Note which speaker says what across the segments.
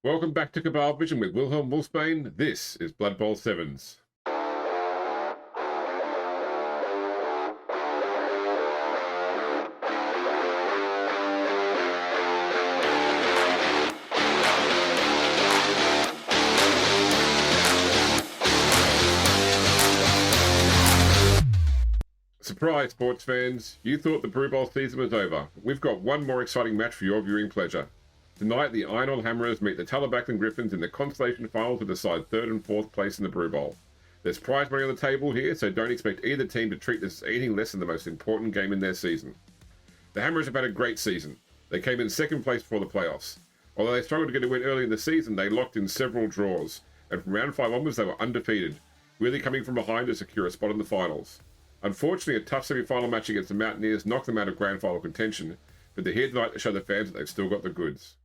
Speaker 1: Welcome back to Cabal Vision with Wilhelm Wolfsbane. This is Blood Bowl Sevens. Surprise, sports fans. You thought the Brew Bowl season was over. We've got one more exciting match for your viewing pleasure. Tonight, the Ironhold Hammerers meet the Talabechland Griffons in the Consolation final to decide third and fourth place in the Brew Bowl. There's prize money on the table here, so don't expect either team to treat this as anything less than the most important game in their season. The Hammerers have had a great season. They came in second place before the playoffs. Although they struggled to get a win early in the season, they locked in several draws, and from round 5 onwards they were undefeated, really coming from behind to secure a spot in the finals. Unfortunately, a tough semi-final match against the Mountaineers knocked them out of grand final contention, but they're here tonight to show the fans that they've still got the goods.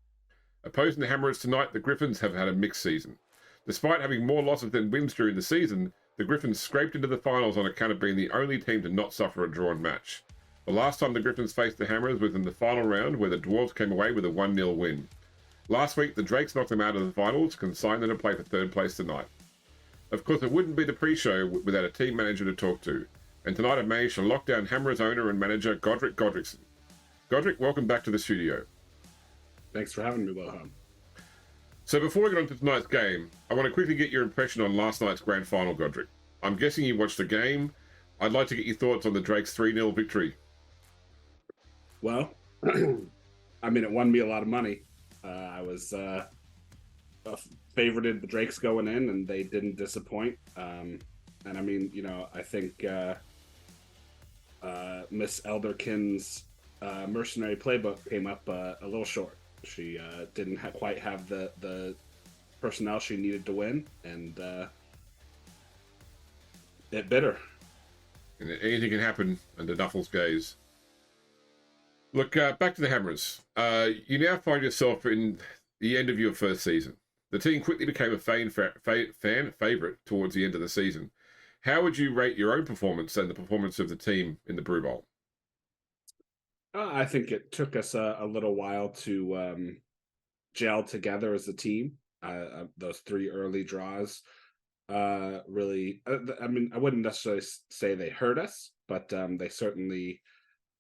Speaker 1: Opposing the Hammerers tonight, the Griffons have had a mixed season. Despite having more losses than wins during the season, the Griffons scraped into the finals on account of being the only team to not suffer a drawn match. The last time the Griffons faced the Hammerers was in the final round, where the Dwarves came away with a 1-0 win. Last week, the Drakes knocked them out of the finals, consigned them to play for third place tonight. Of course, it wouldn't be the pre-show without a team manager to talk to, and tonight I've managed to lock down Hammerers owner and manager Godric Godrickson. Godric, welcome back to the studio.
Speaker 2: Thanks for having me, Wilhelm.
Speaker 1: So before we get on to tonight's game, I want to quickly get your impression on last night's grand final, Godric. I'm guessing you watched the game. I'd like to get your thoughts on the Drakes' 3-0 victory.
Speaker 2: Well, I mean, it won me a lot of money. I was favorited the Drakes going in, and they didn't disappoint. And I mean, I think Miss Elderkin's mercenary playbook came up a little short. She didn't quite have the personnel she needed to win, and it bit her.
Speaker 1: And anything can happen under Duffle's gaze. Look, back to the Hammerers. You now find yourself in the end of your first season. The team quickly became a fan favourite towards the end of the season. How would you rate your own performance and the performance of the team in the Brew Bowl?
Speaker 2: I think it took us a little while to gel together as a team. Those 3 early draws really, I mean, I wouldn't necessarily say they hurt us, but they certainly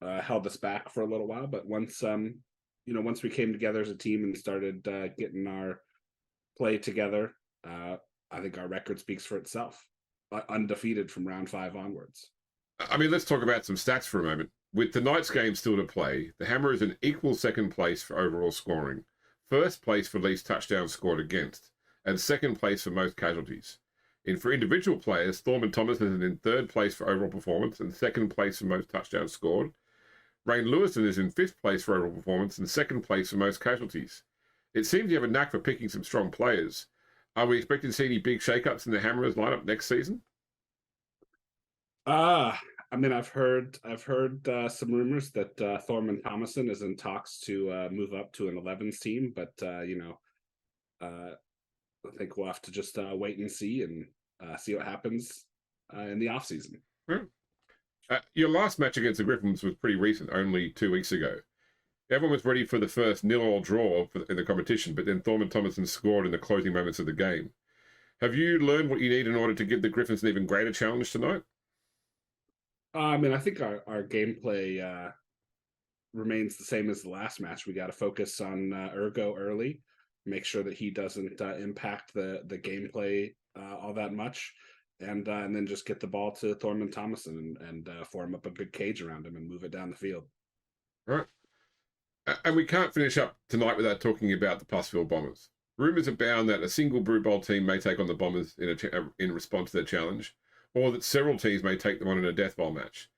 Speaker 2: held us back for a little while. But once we came together as a team and started getting our play together, I think our record speaks for itself. Undefeated from round 5 onwards.
Speaker 1: I mean, let's talk about some stats for a moment. With tonight's game still to play, the Hammerers in equal second place for overall scoring, first place for least touchdowns scored against, and second place for most casualties. For individual players, Thorman Thomas is in third place for overall performance and second place for most touchdowns scored. Rain Lewison is in fifth place for overall performance and second place for most casualties. It seems you have a knack for picking some strong players. Are we expecting to see any big shakeups in the Hammerers lineup next season?
Speaker 2: I mean, I've heard some rumors that Thorman Thomason is in talks to move up to an 11s team, but I think we'll have to just wait and see see what happens in the off season.
Speaker 1: Your last match against the Griffons was pretty recent, only 2 weeks ago. Everyone was ready for the first 0-0 draw in the competition, but then Thorman Thomason scored in the closing moments of the game. Have you learned what you need in order to give the Griffons an even greater challenge tonight?
Speaker 2: I mean, I think our gameplay remains the same as the last match. We got to focus on Ergo early, make sure that he doesn't impact the gameplay all that much, and then just get the ball to Thorman Thomason and form up a good cage around him and move it down the field.
Speaker 1: All right. And we can't finish up tonight without talking about the Plusville Bombers. Rumours abound that a single Brew Bowl team may take on the Bombers in response to their challenge, or that several teams may take them on in a Death Bowl match.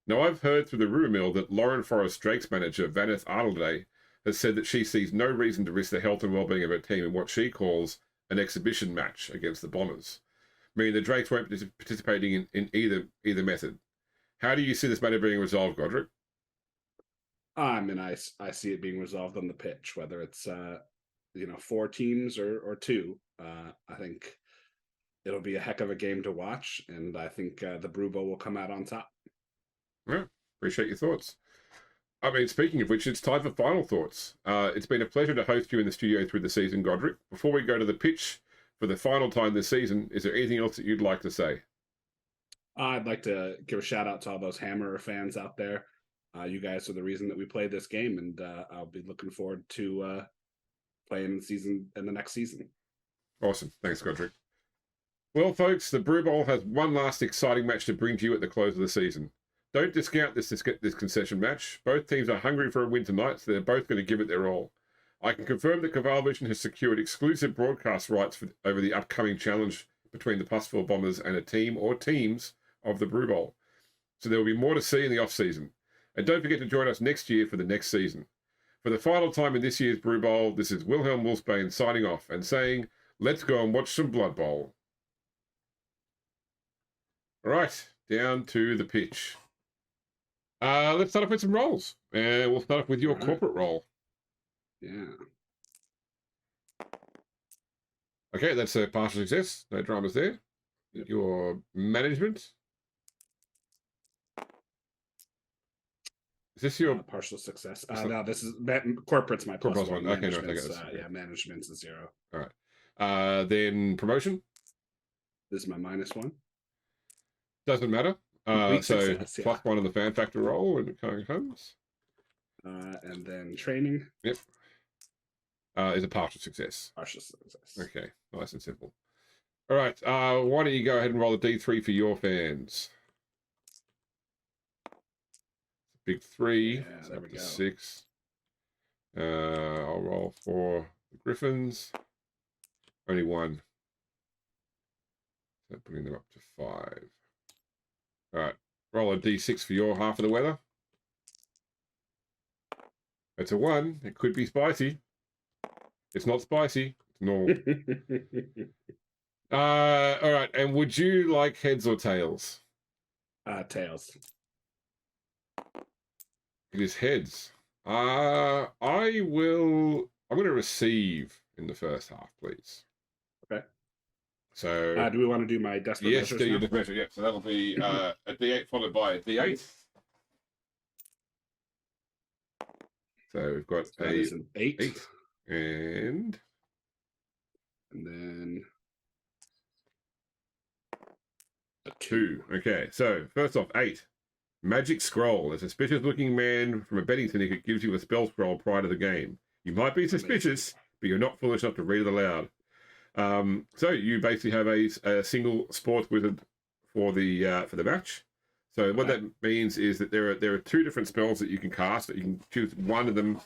Speaker 1: Now, I've heard through the rumour mill that Lauren Forrest Drake's manager, Vaneth Ardelday, has said that she sees no reason to risk the health and well-being of her team in what she calls an exhibition match against the Bombers, meaning the Drakes won't be participating in either method. How do you see this matter being resolved, Godric?
Speaker 2: I mean, I see it being resolved on the pitch, whether it's 4 teams or 2. I think it'll be a heck of a game to watch, and I think the Brew Bowl will come out on top.
Speaker 1: Yeah, appreciate your thoughts. I mean, speaking of which, it's time for final thoughts. It's been a pleasure to host you in the studio through the season, Godric. Before we go to the pitch for the final time this season, is there anything else that you'd like to say?
Speaker 2: I'd like to give a shout out to all those Hammerer fans out there. You guys are the reason that we play this game, and I'll be looking forward to playing in the next season.
Speaker 1: Awesome. Thanks, Godric. Well, folks, the Brew Bowl has one last exciting match to bring to you at the close of the season. Don't discount this concession match. Both teams are hungry for a win tonight, so they're both going to give it their all. I can confirm that Consolation has secured exclusive broadcast rights over the upcoming challenge between the +4 Bombers and a team or teams of the Brew Bowl. So there will be more to see in the off-season. And don't forget to join us next year for the next season. For the final time in this year's Brew Bowl, this is Wilhelm Wolfsbane signing off and saying, let's go and watch some Blood Bowl. All right, down to the pitch. Let's start off with some roles. And we'll start off with your corporate role.
Speaker 2: Yeah.
Speaker 1: Okay, that's a partial success. No dramas there. Yep. Your management. Is this your
Speaker 2: partial success? No, this is corporate's my +1.
Speaker 1: Okay, no,
Speaker 2: yeah, management's a 0.
Speaker 1: All right. Then promotion.
Speaker 2: This is my -1.
Speaker 1: Doesn't matter. So success, yeah. +1 on the fan factor roll when it comes.
Speaker 2: And then training.
Speaker 1: Yep. Is a partial success.
Speaker 2: Partial success.
Speaker 1: Okay, nice and simple. All right. Why don't you go ahead and roll a D3 for your fans? Big 3.
Speaker 2: Yeah, there we go.
Speaker 1: 6. I'll roll for the Griffons. Only 1. So putting them up to 5. All right. Roll a D6 for your half of the weather. It's a 1. It could be spicy. It's not spicy. It's normal. All right. And would you like heads or tails?
Speaker 2: Tails.
Speaker 1: It is heads. I'm going to receive in the first half, please.
Speaker 2: Okay.
Speaker 1: So
Speaker 2: do we want to do my desperate measures?
Speaker 1: Yes, do your desperate measure. Yeah. So that'll be a D8 followed by a D8. So we've got
Speaker 2: an 8.
Speaker 1: And
Speaker 2: then
Speaker 1: a 2. Okay, so first off, 8. Magic Scroll. A suspicious-looking man from a betting syndicate gives you a spell scroll prior to the game. You might be suspicious, but you're not foolish enough to read it aloud. So you basically have a single sports wizard for the match. So what that means is that there are 2 different spells that you can cast. That you can choose one of them.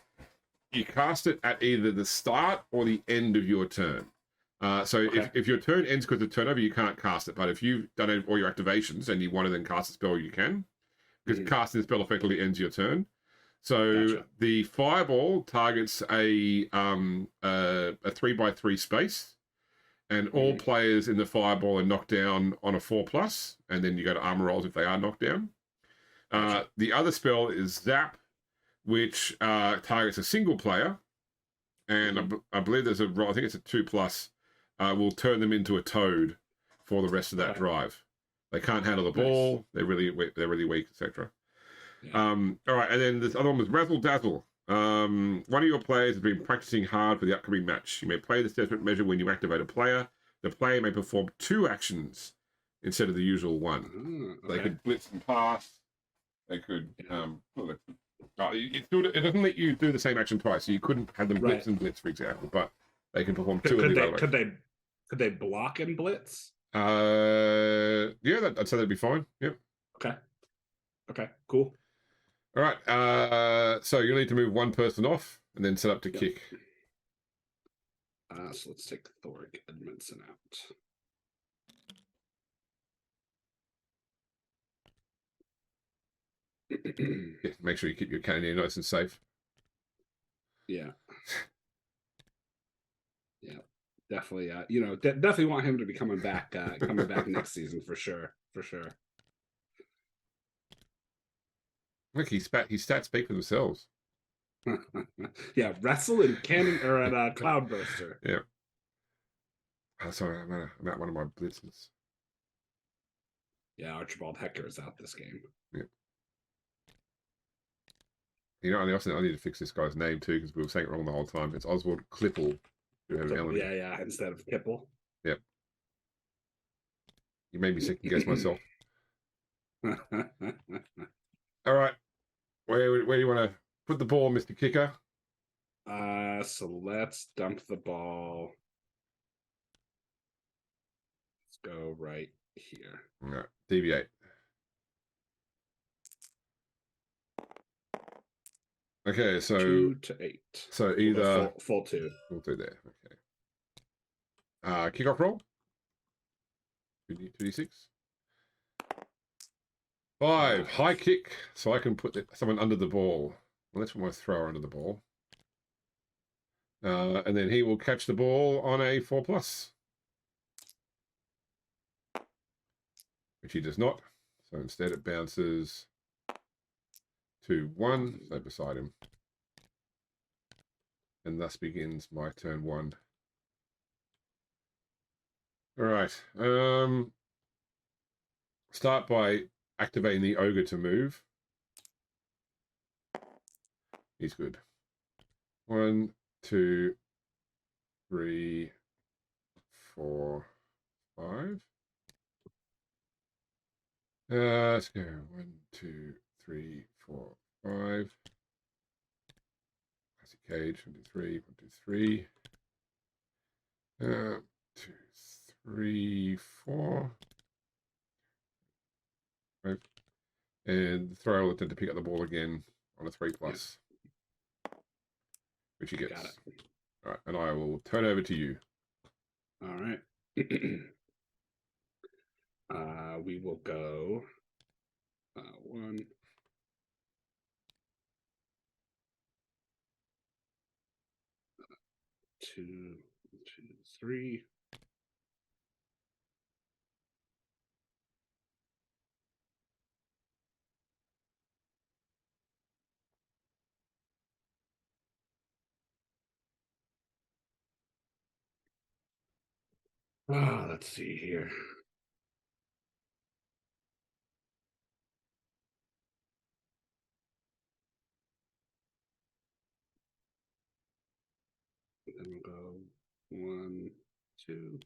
Speaker 1: You cast it at either the start or the end of your turn. If your turn ends because of turnover, you can't cast it. But if you've done all your activations and you want to then cast a spell, you can. Because casting the spell effectively ends your turn. So the fireball targets a 3x3 space, and all players in the fireball are knocked down on a 4+, and then you go to armor rolls if they are knocked down. The other spell is Zap, which targets a single player, and I believe there's I think it's a 2+, will turn them into a toad for the rest of that drive. They can't handle the ball. They're really weak, etc. Yeah. All right, and then this other one was Razzle Dazzle. One of your players has been practicing hard for the upcoming match. You may play this desperate measure when you activate a player. The player may perform 2 actions instead of the usual 1. They could blitz and pass. They could. It doesn't let you do the same action twice, so you couldn't have them blitz and blitz, for example. But they can perform 2.
Speaker 2: Could they block and blitz?
Speaker 1: Yeah, I'd say that'd be fine. Yep.
Speaker 2: Okay, cool.
Speaker 1: All right, so you'll need to move 1 person off and then set up to kick.
Speaker 2: So let's take Thoric Edmondson out.
Speaker 1: Yeah, make sure you keep your cannon nice and safe.
Speaker 2: Yeah. Yeah. Definitely, definitely want him to be coming back next season for sure.
Speaker 1: Look, his stats speak for themselves.
Speaker 2: Yeah, wrestle and cannon or at Cloudburster.
Speaker 1: Yeah. Oh, sorry, I'm at one of my blitzes.
Speaker 2: Yeah, Archibald Hecker is out this game.
Speaker 1: Yep. You know, I need to fix this guy's name too because we were saying it wrong the whole time. It's Oswald Clipple.
Speaker 2: Yeah, instead of Kipple.
Speaker 1: Yep. You made me second guess myself. All right. Where do you want to put the ball, Mr. Kicker?
Speaker 2: So let's dump the ball. Let's go right here.
Speaker 1: All right. Deviate. Okay, so
Speaker 2: 2 to 8.
Speaker 1: So either
Speaker 2: full 2.
Speaker 1: We'll do there. Okay. Kickoff roll. 2d6. 5. High kick, so I can put someone under the ball. Well, let's put my thrower under the ball. And then he will catch the ball on a 4+. Which he does not. So instead it bounces to 1, so beside him. And thus begins my turn 1. All right. Start by activating the ogre to move. He's good. 1, 2, 3, 4, 5. Let's go 1, 2, 3, 4, 5. Classic cage. 1, 2, 3. 1, 2, 3. 2, 3, 4. 5. And the thrower will attempt to pick up the ball again on a 3+. Yeah. Which he gets.
Speaker 2: Got it.
Speaker 1: All right, and I will turn over to you.
Speaker 2: All right. We will go 1, 2, 3. Let's see here. Then we'll go 1, 2,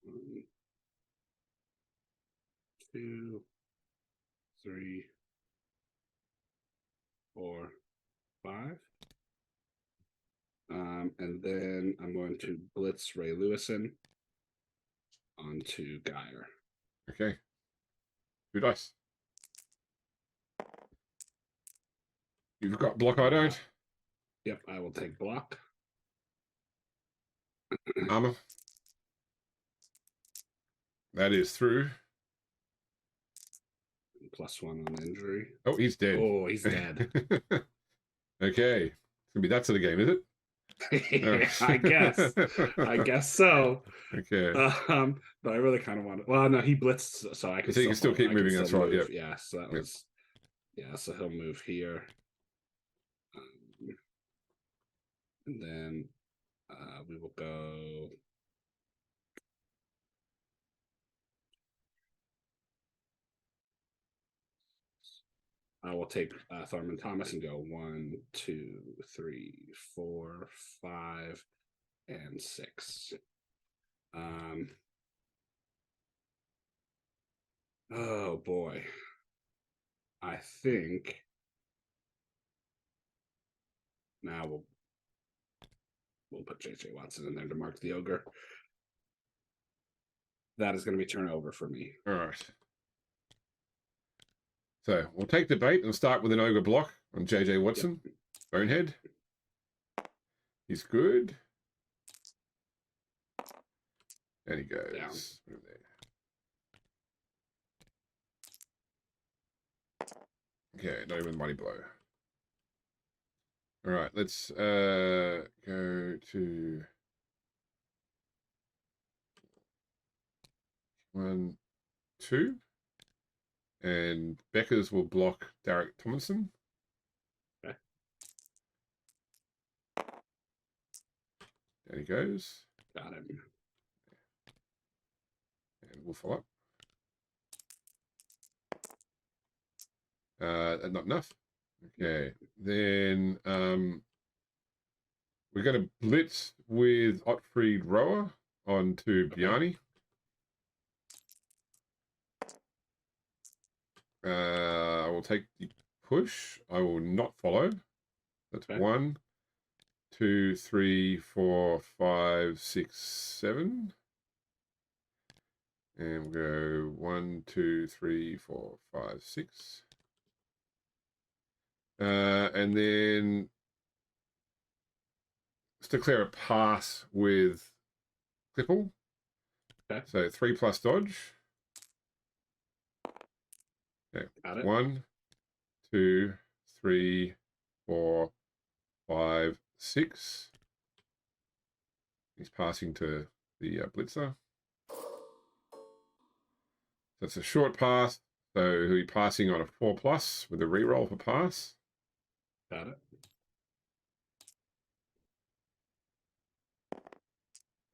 Speaker 2: 1, 2, 3, 4, 5. And then I'm going to blitz Ray Lewison onto Geyer.
Speaker 1: Okay. 2 dice. You've got block, I don't.
Speaker 2: Yep, I will take block.
Speaker 1: Armor. That is through.
Speaker 2: +1 on injury.
Speaker 1: Oh, he's dead.
Speaker 2: Oh, he's dead.
Speaker 1: Okay. It's going to be that sort of game, is it?
Speaker 2: I guess so.
Speaker 1: Okay.
Speaker 2: But I really kind of want to. Well, no, he blitzed, so I can.
Speaker 1: So you can still keep moving. That's right. Yep.
Speaker 2: Yeah. So that was. Yeah. So he'll move here, and then we will go. I will take Thurman Thomas and go 1, 2, 3, 4, 5, and 6. Oh boy. I think now we'll put JJ Watson in there to mark the ogre. That is going to be turnover for me.
Speaker 1: All right. So we'll take the bait and start with an ogre block on JJ Watson. Yep. Bonehead. He's good. And he goes
Speaker 2: down.
Speaker 1: Okay, not even money blow. All right, let's go to 1, 2. And Beckers will block Derek Tomlinson.
Speaker 2: Okay.
Speaker 1: There he goes.
Speaker 2: Got him.
Speaker 1: And we'll follow up. Not enough. Okay, then we're going to blitz with Otfried Rower onto Bjarni. I will take the push. I will not follow. That's
Speaker 2: Okay.
Speaker 1: 1, 2, 3, 4, 5, 6, 7. And we'll go 1, 2, 3, 4, 5, 6. And then let's declare a pass with Clipple.
Speaker 2: Okay.
Speaker 1: So 3+ dodge. Okay.
Speaker 2: Got it.
Speaker 1: 1, 2, 3, 4, 5, 6. He's passing to the blitzer. So it's a short pass. So he'll be passing on a 4+ with a reroll for pass.
Speaker 2: Got it.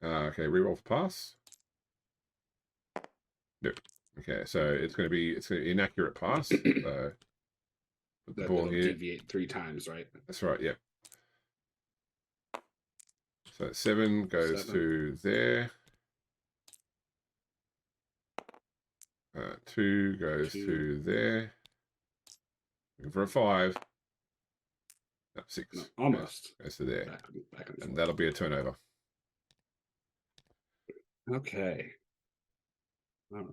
Speaker 1: Okay, reroll for pass. Nope. Okay, so it's going to be an inaccurate pass. So put the ball here.
Speaker 2: Deviate 3 times, right?
Speaker 1: That's right. Yep. So 7 goes
Speaker 2: 7.
Speaker 1: to there. 2 goes
Speaker 2: 2.
Speaker 1: to there. Looking for a 5. No, 6.
Speaker 2: No, almost.
Speaker 1: Goes to there.
Speaker 2: Back and
Speaker 1: And that'll be a turnover.
Speaker 2: Okay. All right.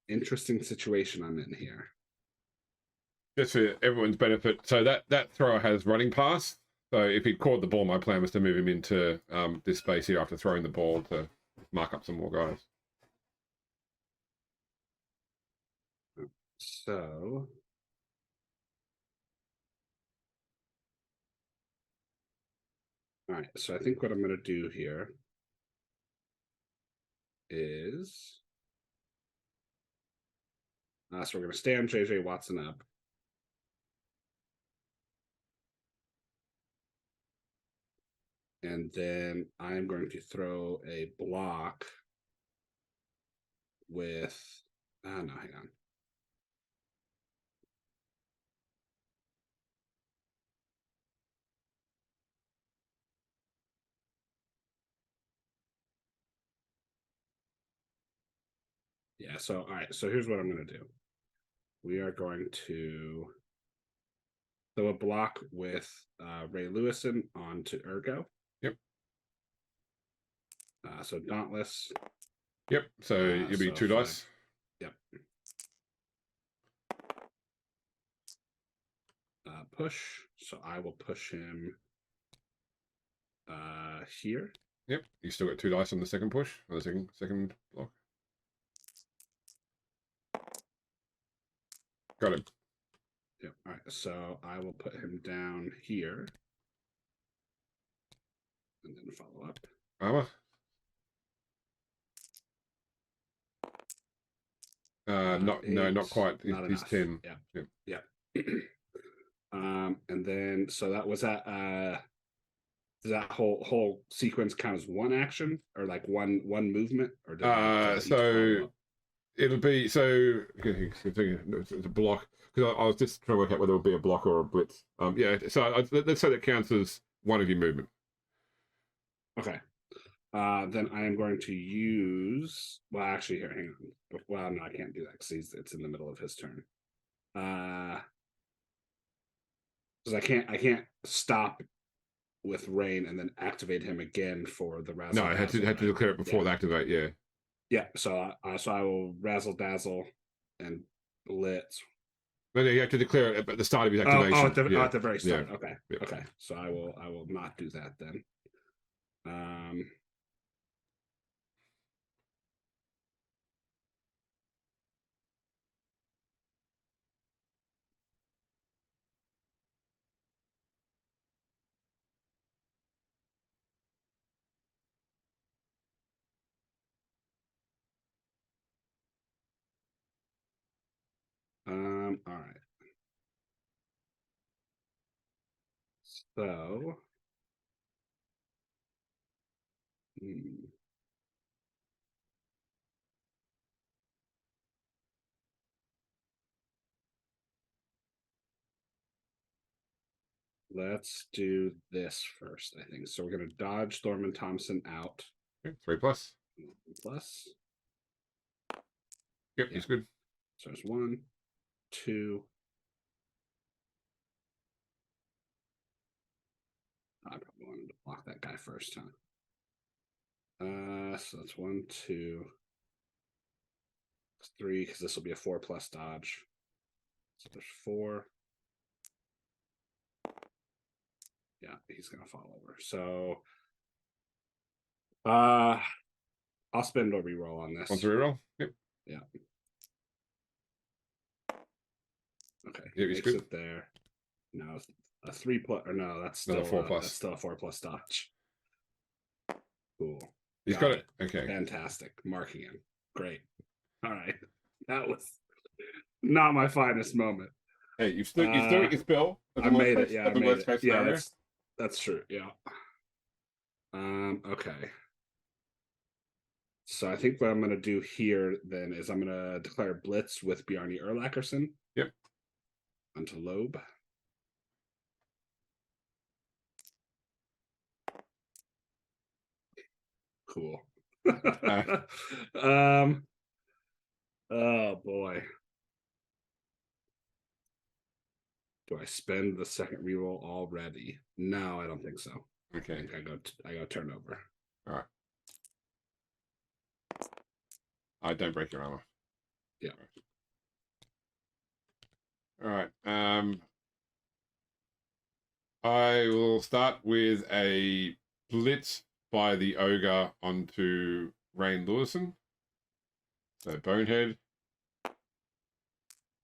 Speaker 2: Interesting situation I'm in here.
Speaker 1: Just for everyone's benefit, so that thrower has running pass. So if he'd caught the ball, my plan was to move him into this space here after throwing the ball to mark up some more guys.
Speaker 2: So all right, so I think what I'm going to do here is so we're going to stand JJ Watson up. And then I'm going to throw a block with no, hang on. Yeah, so all right, so here's what I'm going to do. We are going to throw a block with Ray Lewison onto Ergo.
Speaker 1: Yep.
Speaker 2: So Dauntless.
Speaker 1: Yep. So you'll be 2 dice.
Speaker 2: Yep. Push. So I will push him here.
Speaker 1: Yep. You still got 2 dice on the second push, or the second block. Got him.
Speaker 2: Yep. All right. So I will put him down here. And then follow up.
Speaker 1: Armor. Not quite. He's 10.
Speaker 2: Yeah. Yeah. And then so that was that does that whole sequence count as one action or like one movement or
Speaker 1: so it'll be so it's a block because I was just trying to work out whether it would be a block or a blitz. Yeah, so let's say that counts as one of your movement.
Speaker 2: Okay. Then I am going to use. Well, actually, here, hang on. Well, no, I can't do that because it's in the middle of his turn. Because I can't stop with rain and then activate him again for the razzle.
Speaker 1: No, I had to declare it before the activate. Yeah.
Speaker 2: Yeah. So I will razzle dazzle and blitz.
Speaker 1: No, you have to declare it at the start of his activation.
Speaker 2: At the very start.
Speaker 1: Yeah.
Speaker 2: Okay. Yeah. Okay. So I will not do that then. All right. So Hmm. Let's do this first, I think. So we're going to dodge Thorman Thompson out.
Speaker 1: Okay, 3+.
Speaker 2: Plus.
Speaker 1: Yep, he's good.
Speaker 2: So there's 1, 2. I probably wanted to block that guy first, huh? So that's 1, 2, 3, because this will be a 4+ dodge. So there's 4. Yeah, he's gonna fall over. So I'll spend a reroll on this.
Speaker 1: Want to reroll? Yep.
Speaker 2: Yeah. Okay.
Speaker 1: Yep, he's
Speaker 2: makes
Speaker 1: good.
Speaker 2: it there. No, a 3+, or no, that's still
Speaker 1: Another 4+.
Speaker 2: That's still a 4+ dodge. Cool.
Speaker 1: He's got it. Okay.
Speaker 2: Fantastic. Marking him. Great. All right. That was not my finest moment.
Speaker 1: Hey, you still get your spell.
Speaker 2: I made it. Yeah, I made it. Yeah,
Speaker 1: scenario.
Speaker 2: that's true. Yeah. Okay. So I think what I'm going to do here then is I'm going to declare Blitz with Bjarni Erlacherson.
Speaker 1: Yep.
Speaker 2: Onto Loeb. Cool. Oh boy. Do I spend the second reroll already? No, I don't think so.
Speaker 1: Okay.
Speaker 2: I go turnover.
Speaker 1: All right. I don't break your armor.
Speaker 2: Yeah.
Speaker 1: All right. I will start with a blitz by the ogre onto Rain Lewison. So Bonehead.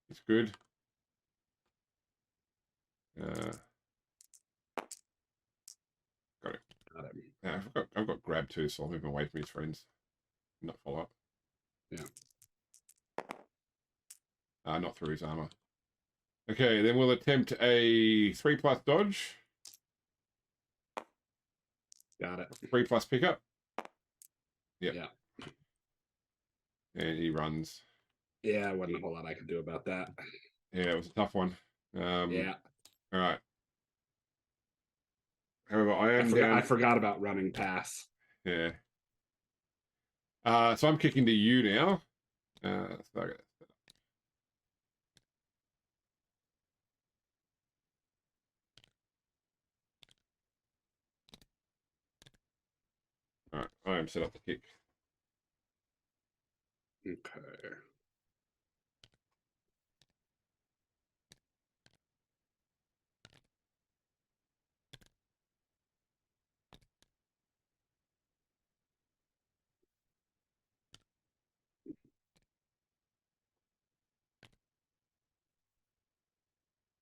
Speaker 1: It's good. Got it.
Speaker 2: Got it.
Speaker 1: Yeah, I've got grab too, so I'll move him away from his friends. Not follow up.
Speaker 2: Yeah.
Speaker 1: Not through his armor. Okay, then we'll attempt a 3+ dodge.
Speaker 2: Got it.
Speaker 1: 3+ pickup. Yep.
Speaker 2: Yeah.
Speaker 1: And he runs.
Speaker 2: Yeah, wasn't a whole lot I could do about that.
Speaker 1: Yeah, it was a tough one.
Speaker 2: Yeah.
Speaker 1: All right. However, I
Speaker 2: forgot about running pass.
Speaker 1: Yeah. So I'm kicking to you now. So all right, I am set up to kick.
Speaker 2: Okay.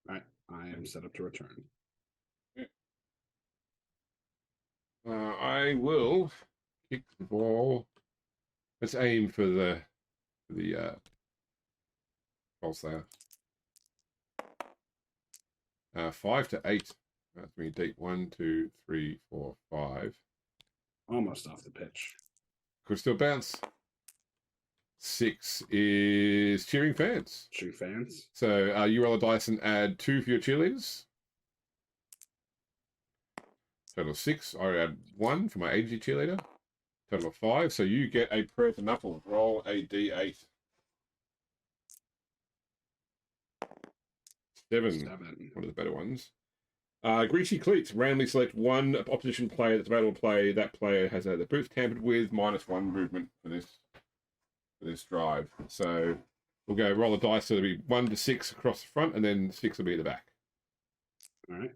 Speaker 2: All right. I am set up to return.
Speaker 1: I will kick the ball. Let's aim for the false there. 5 to 8. That's me deep. 1, 2, 3, 4, 5.
Speaker 2: Almost off the pitch.
Speaker 1: Could still bounce. 6 is cheering fans.
Speaker 2: Cheering fans.
Speaker 1: So you roll a dice and add 2 for your cheerleaders. Total of 6. I add 1 for my AG cheerleader. Total of 5. So you get a prayer to knuckle. Roll a d8. 7. One of the better ones. Greasy Cleats. Randomly select one opposition player that's available to play. That player has the boots tampered with, -1 movement for this drive. So we'll go roll a dice. So it'll be 1 to 6 across the front, and then 6 will be at the back.
Speaker 2: All right.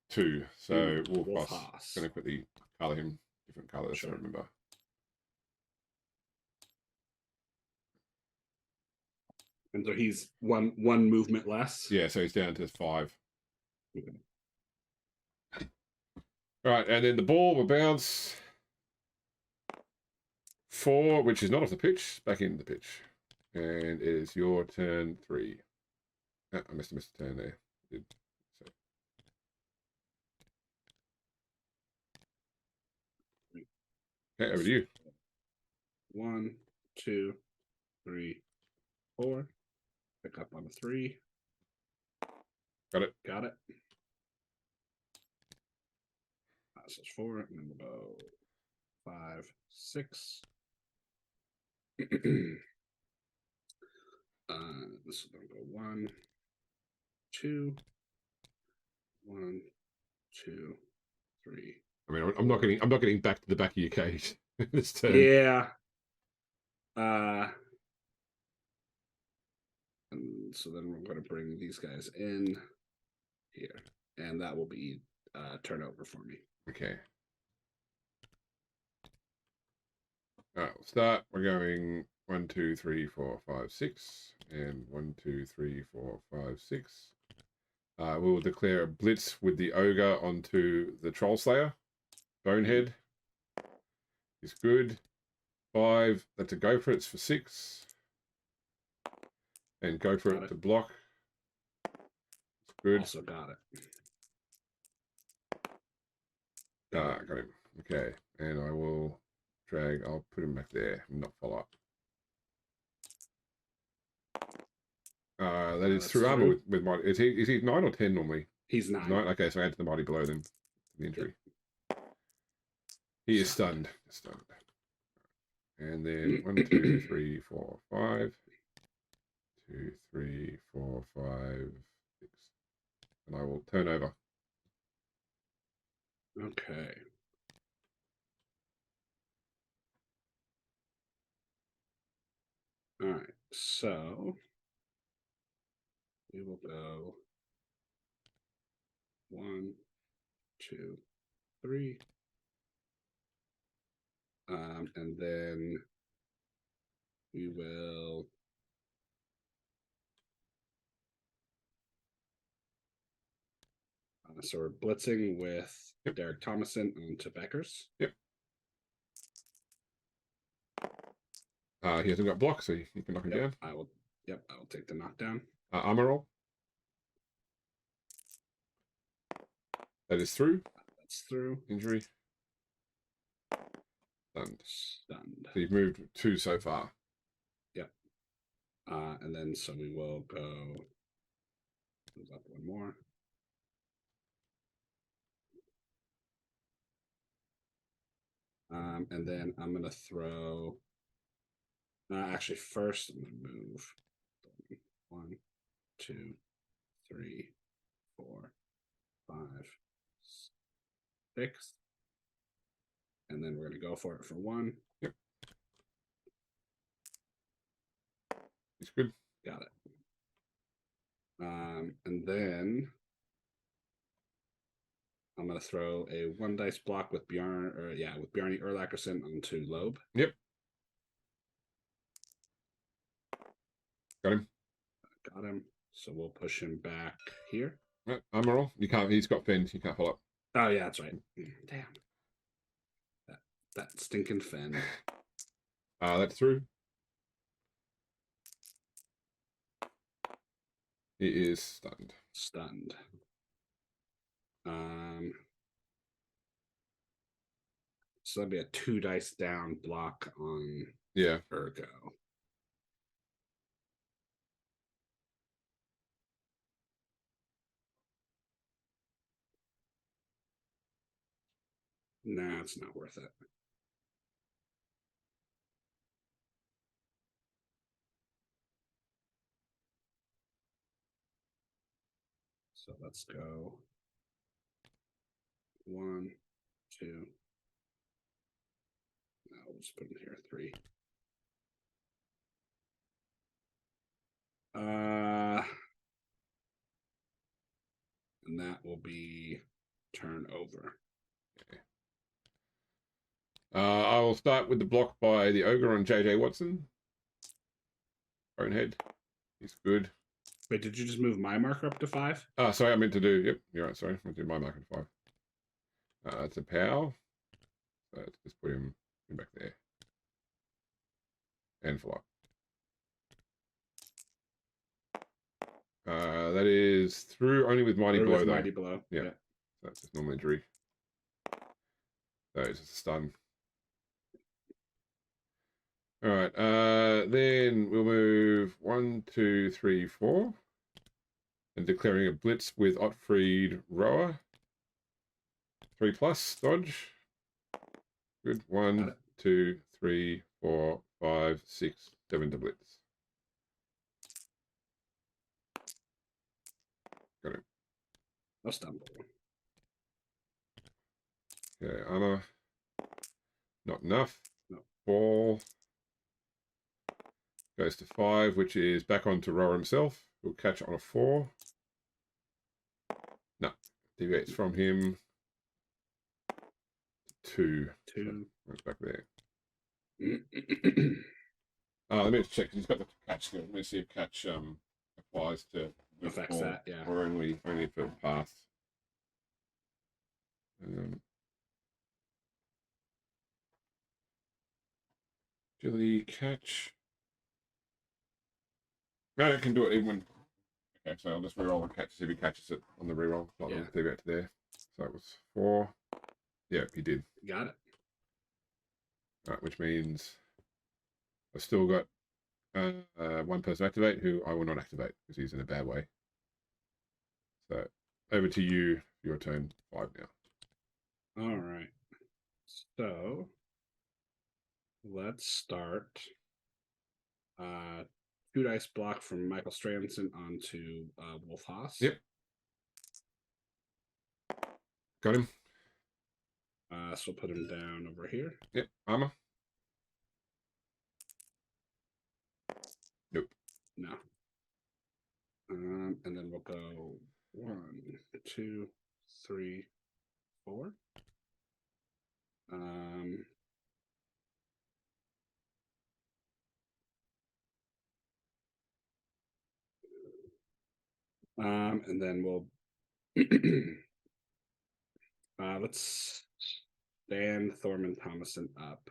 Speaker 1: 2. So Wolf
Speaker 2: Haas.
Speaker 1: Going to quickly color him different colors.
Speaker 2: Sure.
Speaker 1: I remember.
Speaker 2: And so he's one movement less.
Speaker 1: Yeah, so he's down to 5.
Speaker 2: Okay.
Speaker 1: All right, and then the ball will bounce 4, which is not off the pitch, back into the pitch. And it is your turn 3. I missed a turn there. Okay, over to you.
Speaker 2: 1, 2, 3, 4. Pick up on a 3.
Speaker 1: Got it.
Speaker 2: Got it. This is 4, and then we'll go 5, 6. This is going to go 1, 2, 1, 2, 3.
Speaker 1: I mean, I'm not getting back to the back of your cage this turn.
Speaker 2: Yeah. And so then we're going to bring these guys in here, and that will be turnover for me.
Speaker 1: Okay. All right, we'll start. We're going 1, 2, 3, 4, 5, 6, and 1, 2, 3, 4, 5, 6. We will declare a blitz with the ogre onto the troll slayer. Bonehead is good. 5. That's a go for it. It's for 6. And go for it to block. It's good.
Speaker 2: Also got it.
Speaker 1: Got him. Okay, and I will drag. I'll put him back there and not follow up. That is through armor with mighty. Is he 9 or 10 normally?
Speaker 2: He's 9.
Speaker 1: 9. Okay, so add to the mighty blow then. The injury. Yep. He is stunned. Stunned. And then 1, 2, 3, 4, 5. 2, 3, 4, 5, 6. And I will turn over.
Speaker 2: Okay. All right. So we will go 1, 2, 3. And then we will so we're blitzing with Derek Thomason onto Beckers.
Speaker 1: Yep. He hasn't got block, so you can knock him down.
Speaker 2: I will take the knockdown.
Speaker 1: Armor roll. That is through.
Speaker 2: That's through.
Speaker 1: Injury. Stunned. So you've moved 2 so far.
Speaker 2: Yep. And then so we will go move up 1 more. And then I'm gonna throw. Actually, first I'm gonna move 1, 2, 3, 4, 5, 6. And then we're going to go for it for 1.
Speaker 1: Yep. It's good.
Speaker 2: Got it. And then I'm going to throw a 1 dice block with Bjarni Urlacherson onto Loeb.
Speaker 1: Yep. Got him.
Speaker 2: Got him. So we'll push him back here.
Speaker 1: Right, armor roll. You can't. He's got fins. You can't follow up.
Speaker 2: Oh yeah, that's right. Damn. That stinking fin.
Speaker 1: That's through. He is stunned.
Speaker 2: Stunned. So that'd be a 2 dice down block on Ergo. Nah, it's not worth it. So let's go 1, 2. No, we'll just put in here 3. And that will be turn over.
Speaker 1: Okay. I will start with the block by the ogre on JJ Watson. Bonehead. He's good.
Speaker 2: Wait, did you just move my marker up to 5?
Speaker 1: Sorry, I meant to do. Yep, you're right. Sorry, I meant to do my marker to 5. It's a pow. So let's just put him back there. And flop. That is through only with mighty blow, though.
Speaker 2: Mighty blow.
Speaker 1: Yeah. So that's just normal injury. So it's just a stun. All right. Then we'll move 1, 2, 3, 4. And declaring a blitz with Otfried Rower. 3+ dodge. Good. 1, 2, 3, 4, 5, 6, 7 to blitz. Got him.
Speaker 2: No stumble.
Speaker 1: Okay, armor. Not enough.
Speaker 2: No.
Speaker 1: Ball. Goes to 5, which is back onto Rower himself. We'll catch on a 4. No. Deviates from him. 2.
Speaker 2: 2.
Speaker 1: So right back there. Let me just check. He's got the catch skill. Let me see if catch applies to
Speaker 2: affects that, yeah.
Speaker 1: Or only for pass. Agility catch. No, I can do it even when. Okay, so I'll just reroll the catch to see if he catches it on the reroll. Not
Speaker 2: Yeah.
Speaker 1: deviate to there. So it was 4. Yeah, he did.
Speaker 2: Got it.
Speaker 1: All right, which means I've still got one person activate who I will not activate because he's in a bad way. So over to you. Your turn. 5 now.
Speaker 2: All right. So let's start. 2 dice block from Michael Stranson onto Wolf Haas.
Speaker 1: Yep. Got him.
Speaker 2: So we'll put him down over here.
Speaker 1: Yep. Armor. Nope.
Speaker 2: No. And then we'll go 1, 2, 3, 4. And then we'll let's stand Thorman Thomason up,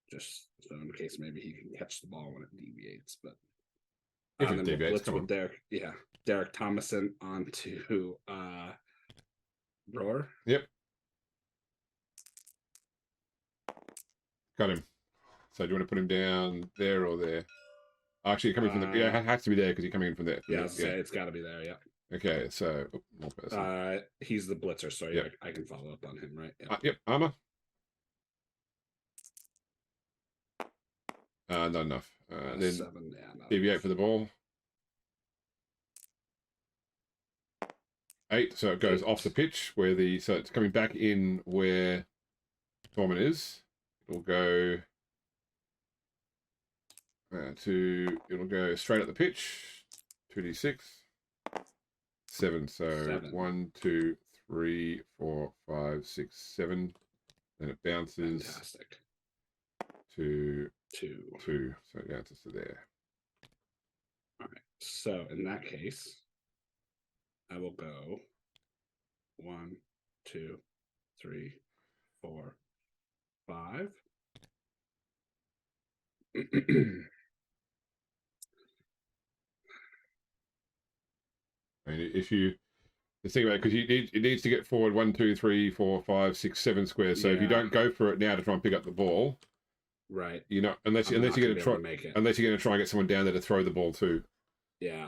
Speaker 2: just so in case maybe he can catch the ball when it deviates. But
Speaker 1: If it
Speaker 2: then
Speaker 1: deviates,
Speaker 2: we'll blitz with Derek Thomason onto Roar.
Speaker 1: Yep. Got him. So do you want to put him down there or there? Actually, coming from the it has to be there because you're coming in from there.
Speaker 2: Yeah, I was say it's got to be there. Yeah.
Speaker 1: Okay, so more person.
Speaker 2: He's the blitzer, so
Speaker 1: Yep.
Speaker 2: I can follow up on him, right?
Speaker 1: Yep. Armor. Not enough. Then
Speaker 2: 7. Yeah.
Speaker 1: deviate for the ball. 8, so it goes 8 off the pitch so it's coming back in where Torment is. It'll go it'll go straight at the pitch. 2d6. 7. So
Speaker 2: 7.
Speaker 1: 1, 2, 3, 4, 5, 6, 7. Then it bounces.
Speaker 2: Fantastic. to
Speaker 1: 2. So yeah, it's just there.
Speaker 2: All right. So in that case, I will go 1, 2, 3, 4, 5.
Speaker 1: I mean, if you think about it, because it needs to get forward 1, 2, 3, 4, 5, 6, 7 squares. So if you don't go for it now to try and pick up the ball,
Speaker 2: right?
Speaker 1: You're not unless you're going to try unless you're going to try and get someone down there to throw the ball to.
Speaker 2: Yeah.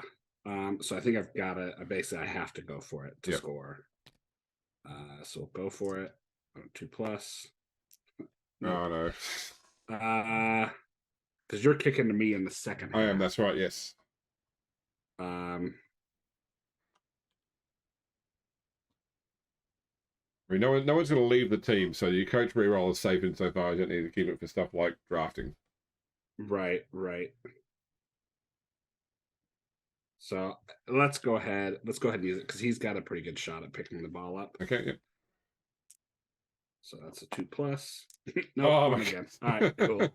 Speaker 2: So I think I've got to. Basically, I have to go for it to score. So we'll go for it. 2+.
Speaker 1: No.
Speaker 2: Because you're kicking to me in the second.
Speaker 1: I am. That's right. Yes. I mean, no one's going to leave the team, so your coach reroll is safe insofar as you don't need to keep it for stuff like drafting.
Speaker 2: Right. So let's go ahead and use it because he's got a pretty good shot at picking the ball up.
Speaker 1: Okay. Yep.
Speaker 2: So that's a 2+. No, 1 again. All right, cool.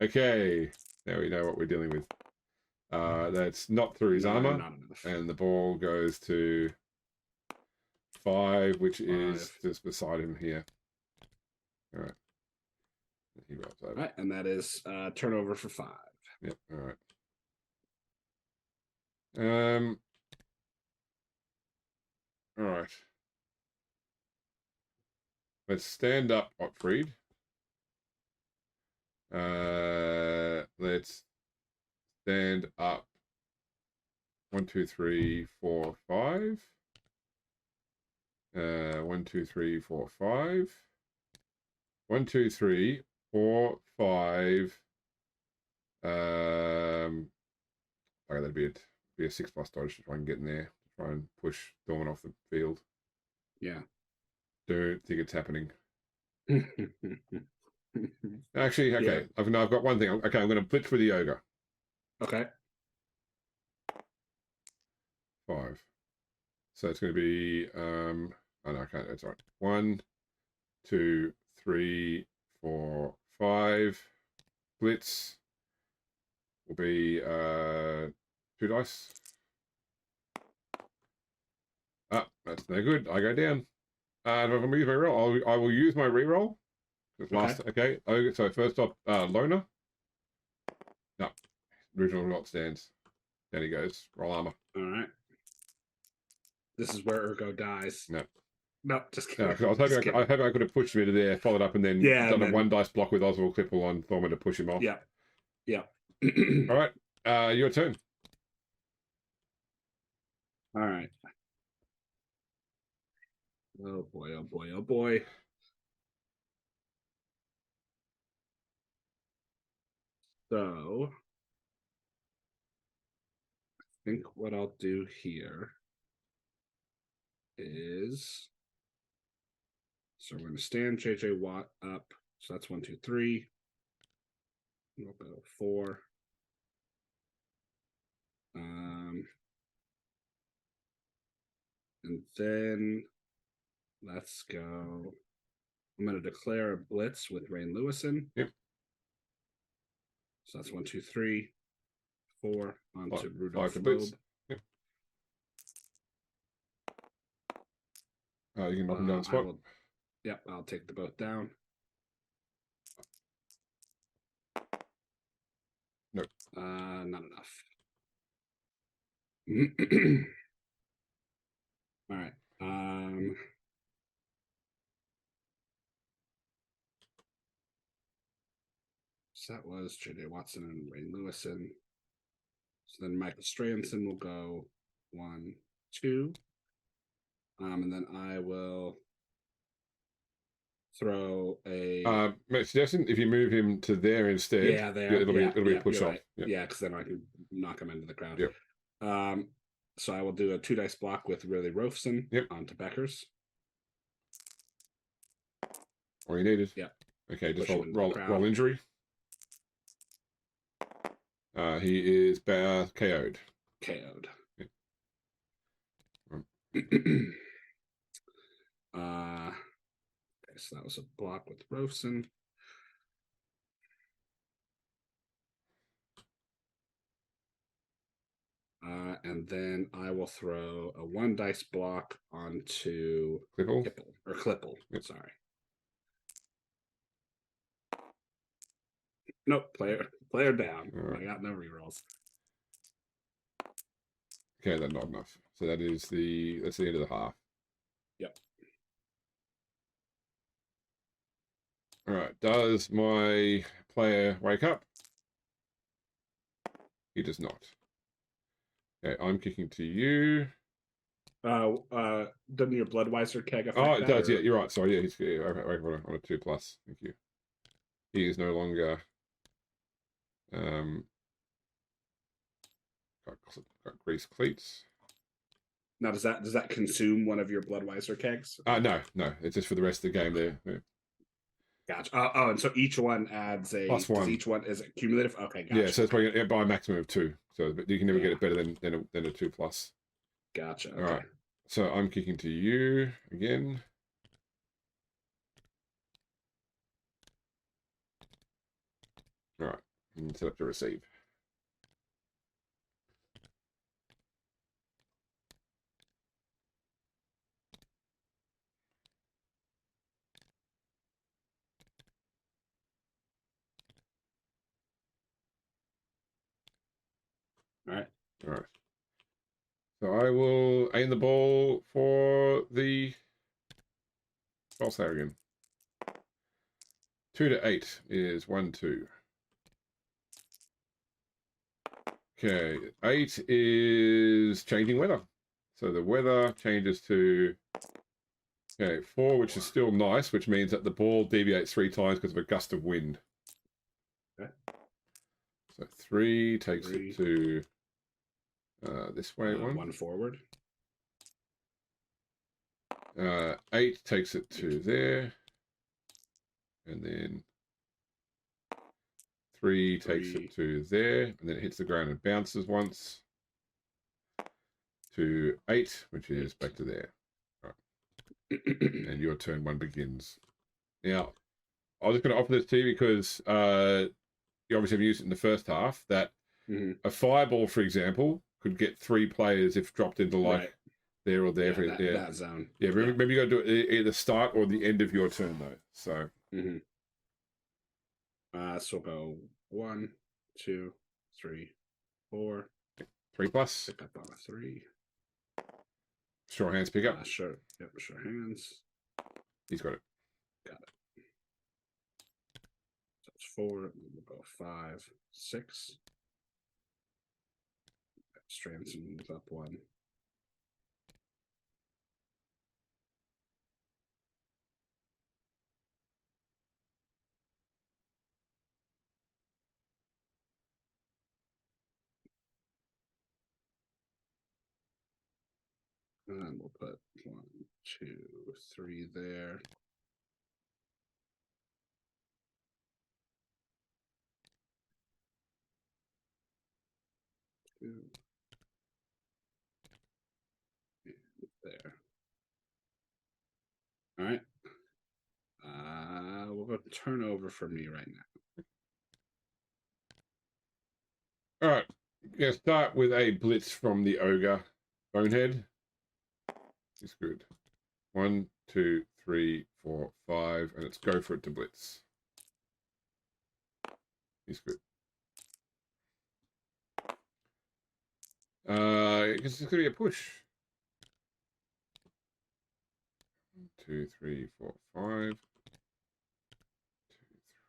Speaker 1: Okay, now we know what we're dealing with. That's not through his armor, and the ball goes to 5, which is just beside him here. All right. He rolls over.
Speaker 2: All right, and that is turnover for 5.
Speaker 1: Yep. All right. All right. Let's stand up, Otfried. Let's stand up. 1, 2, 3, 4, 5. 1, 2, 3, 4, 5. 1, 2, 3, 4, 5. Okay, that'd be it. Be a 6+ dodge to try and get in there. Try and push Dawn off the field.
Speaker 2: Yeah.
Speaker 1: Don't think it's happening. Actually, okay.
Speaker 2: Yeah.
Speaker 1: I've got one thing. Okay, I'm going to blitz with the ogre.
Speaker 2: Okay.
Speaker 1: 5. So it's going to be oh no, I can't. It's all right. 1, 2, 3, 4, 5. Blitz will be 2 dice. Ah, that's no good. I go down. And if I'm use my reroll, I will use my reroll. Last, okay. So first off, loner. No, original not stands. Down he goes. Roll armor.
Speaker 2: All right. This is where Ergo dies.
Speaker 1: No.
Speaker 2: No, just kidding.
Speaker 1: No, because I was hoping I could have pushed him into there, followed up, and then done a 1 dice block with Oswald Clipple on Thorman to push him off.
Speaker 2: Yeah. Yeah.
Speaker 1: All right. Your turn.
Speaker 2: All right. Oh boy, oh boy, oh boy. So I think what I'll do here is, so we're going to stand JJ Watt up. So that's 1, 2, 3. We'll go 4. And then let's go. I'm going to declare a blitz with Rain Lewison.
Speaker 1: Yep.
Speaker 2: So that's 1, 2, 3, 4 onto Rudolph
Speaker 1: Loeb.
Speaker 2: Yep.
Speaker 1: You can knock him down the spot.
Speaker 2: I'll take the boat down.
Speaker 1: Nope.
Speaker 2: Not enough. All right. So that was J.J. Watson and Ray Lewison. So then Michael Stranson will go 1, 2. And then I will throw a
Speaker 1: suggestion if you move him to there instead.
Speaker 2: Yeah, there.
Speaker 1: It'll be a push off.
Speaker 2: Right. Yeah, because then I can knock him into the crowd.
Speaker 1: Yep.
Speaker 2: So I will do a 2 dice block with Riley Rolfson onto Beckers.
Speaker 1: All you needed.
Speaker 2: Yeah.
Speaker 1: Okay, just roll injury. He is KO'd.
Speaker 2: KO'd.
Speaker 1: Yep.
Speaker 2: Okay, so that was a block with Rolfson. And then I will throw a 1 dice block onto Clipple. Yep. Sorry. Nope, player down. Right. I got no rerolls.
Speaker 1: Okay, that's not enough. So that's the end of the half.
Speaker 2: Yep.
Speaker 1: All right. Does my player wake up? He does not. Okay, I'm kicking to you.
Speaker 2: Doesn't your Bloodweiser keg affect
Speaker 1: it does.
Speaker 2: Or...
Speaker 1: Yeah, you're right. Sorry. Yeah, he's on a 2+. Thank you. He is no longer got grease cleats.
Speaker 2: Now, does that consume one of your Bloodweiser kegs?
Speaker 1: No. It's just for the rest of the game there. Yeah.
Speaker 2: Gotcha. And so each one adds a
Speaker 1: +1.
Speaker 2: Each one is it cumulative? Okay, gotcha.
Speaker 1: Yeah, so it's probably by a maximum of 2. So you can never get it better than a 2+.
Speaker 2: Gotcha. Okay.
Speaker 1: All right. So I'm kicking to you again. All right. And set up to receive.
Speaker 2: All right.
Speaker 1: So I will aim the ball for the false again. 2 to 8 is 1, 2. Okay, 8 is changing weather. So the weather changes to 4, which is still nice, which means that the ball deviates 3 times because of a gust of wind.
Speaker 2: Okay.
Speaker 1: So 3 takes it to this way.
Speaker 2: 1 forward.
Speaker 1: 8 takes it to there. And then 3 takes it to there. And then it hits the ground and bounces once. To 8, which is back to there. Right. And your turn 1 begins. Now, I was just going to offer this to you because you obviously have used it in the first half, that a fireball, for example, could get 3 players if dropped into there or there.
Speaker 2: That zone.
Speaker 1: Yeah, maybe you got to do it at the start or the end of your turn, though. So,
Speaker 2: so we'll go 1, 2, 3, 4.
Speaker 1: 3 plus.
Speaker 2: Pick up on a 3.
Speaker 1: Sure hands pick up.
Speaker 2: Sure. Yep, sure hands.
Speaker 1: He's got it.
Speaker 2: Got it. So it's 4. We'll go 5, 6. Stranson moves up 1. And we'll put 1, 2, 3 there. There. All right. We'll go turnover for me right now.
Speaker 1: All right. We're going to start with a blitz from the ogre. Bonehead. He's good. 1, 2, 3, 4, 5, and let's go for it to blitz. He's good. It's going to be a push. 1, 2, 3, 4, 5. 2,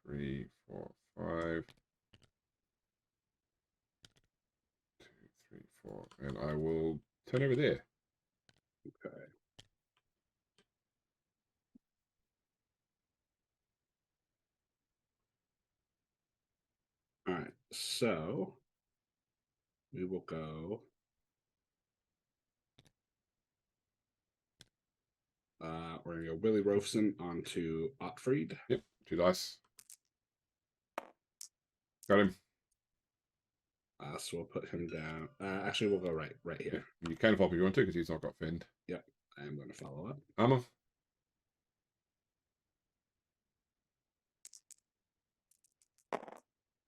Speaker 1: 3, 4, 5. 2, 3, 4, and I will turn over there.
Speaker 2: Okay. All right. So we will go. We're going to go Willie Robeson onto Otfried.
Speaker 1: Yep, 2 dice. Got him.
Speaker 2: So we'll put him down. Actually, we'll go right here.
Speaker 1: Yeah. You can follow if you want to because he's not got fend.
Speaker 2: Yep. I'm going to follow up.
Speaker 1: Armor.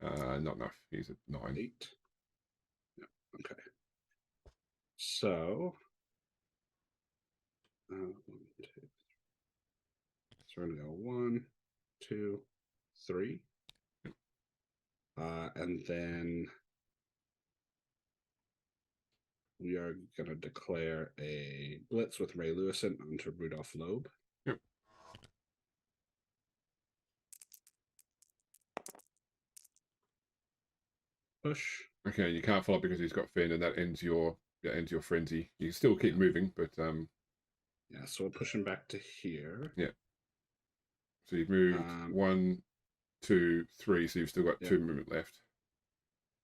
Speaker 1: Not enough. He's at 9.
Speaker 2: 8. Yep. Okay. So, 1, 2. So we're going to go 1, 2, 3. And then we are going to declare a blitz with Ray Lewison onto Rudolph Loeb.
Speaker 1: Yep.
Speaker 2: Push.
Speaker 1: Okay, you can't follow up because he's got fend, and that ends your frenzy. You can still keep moving, but
Speaker 2: yeah. So we'll push him back to here.
Speaker 1: Yeah. So you've moved 1, 2, 3. So you've still got 2 movement left.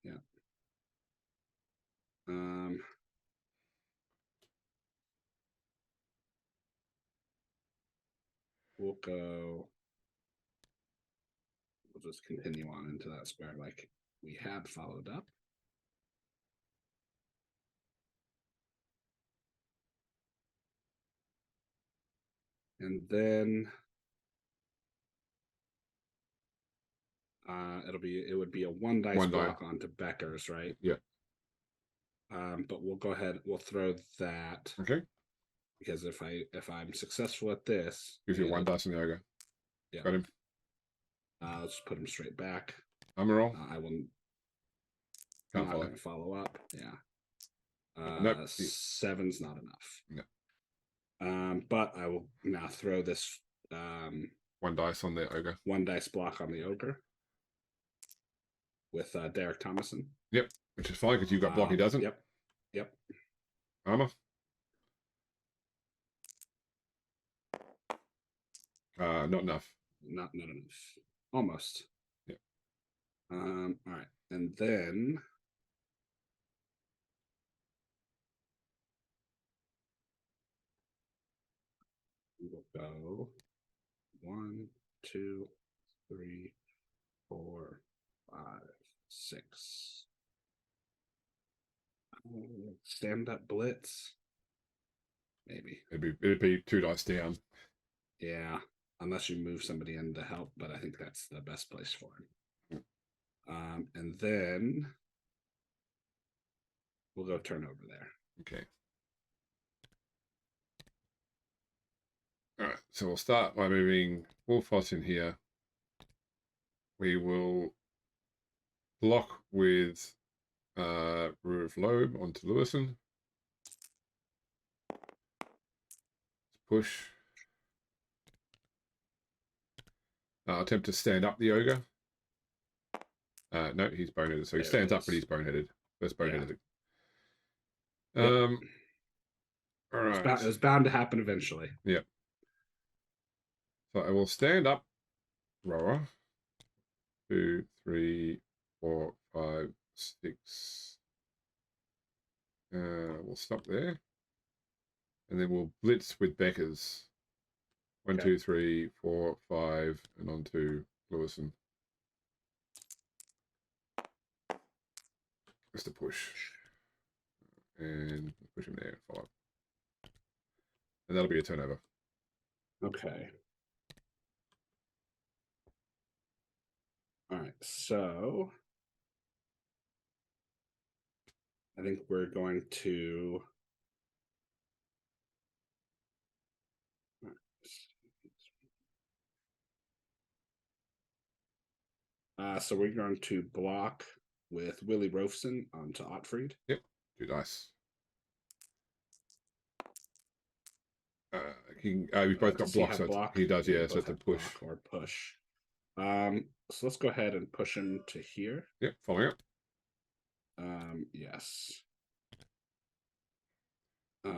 Speaker 2: Yeah. We'll go. We'll just continue on into that square like we had followed up. And then it would be a 1 dice block onto Becker's, right?
Speaker 1: Yeah.
Speaker 2: But we'll go ahead. We'll throw that.
Speaker 1: Okay.
Speaker 2: Because if I'm successful at this,
Speaker 1: gives you 1 dice in the ogre.
Speaker 2: Yeah.
Speaker 1: Got him.
Speaker 2: Let's put him straight back.
Speaker 1: Armor roll.
Speaker 2: I will.
Speaker 1: Can't
Speaker 2: not follow up. Yeah.
Speaker 1: Nope.
Speaker 2: 7's not enough.
Speaker 1: No.
Speaker 2: But I will now throw this
Speaker 1: 1 dice on the ogre.
Speaker 2: 1 dice block on the ogre with Derek Thomason.
Speaker 1: Yep. Which is fine because you've got block, he doesn't.
Speaker 2: Yep. Yep.
Speaker 1: Armor. Not enough.
Speaker 2: Not enough. Almost.
Speaker 1: Yep.
Speaker 2: All right. And then we'll go 1, 2, 3, 4, 5, 6. Stand up blitz. Maybe.
Speaker 1: It'd be 2 dice down.
Speaker 2: Yeah. Unless you move somebody in to help, but I think that's the best place for him. And then we'll go turn over there.
Speaker 1: Okay. All right. So we'll start by moving Wolfos in here. We will block with Brew of Lobe onto Lewison. Push. Attempt to stand up the ogre. No, he's boneheaded. So he stands up, but he's boneheaded. That's boneheaded.
Speaker 2: Yeah. Yep.
Speaker 1: All right.
Speaker 2: It was bound to happen eventually.
Speaker 1: Yep. So I will stand up, rower. 2, 3, 4, 5, 6. We'll stop there. And then we'll blitz with Becker's. 1, 2, 3, 4, 5, and on to Lewison. Just a push. And push him there. 5. And that'll be a turnover.
Speaker 2: Okay. All right. So I think we're going to. So we're going to block with Willie Roefson onto Ottfried.
Speaker 1: Yep, 2 dice. We've both got blocks. So block? He does, yeah. So it's a push
Speaker 2: or push. So let's go ahead and push him to here.
Speaker 1: Yep, following up.
Speaker 2: Yes. All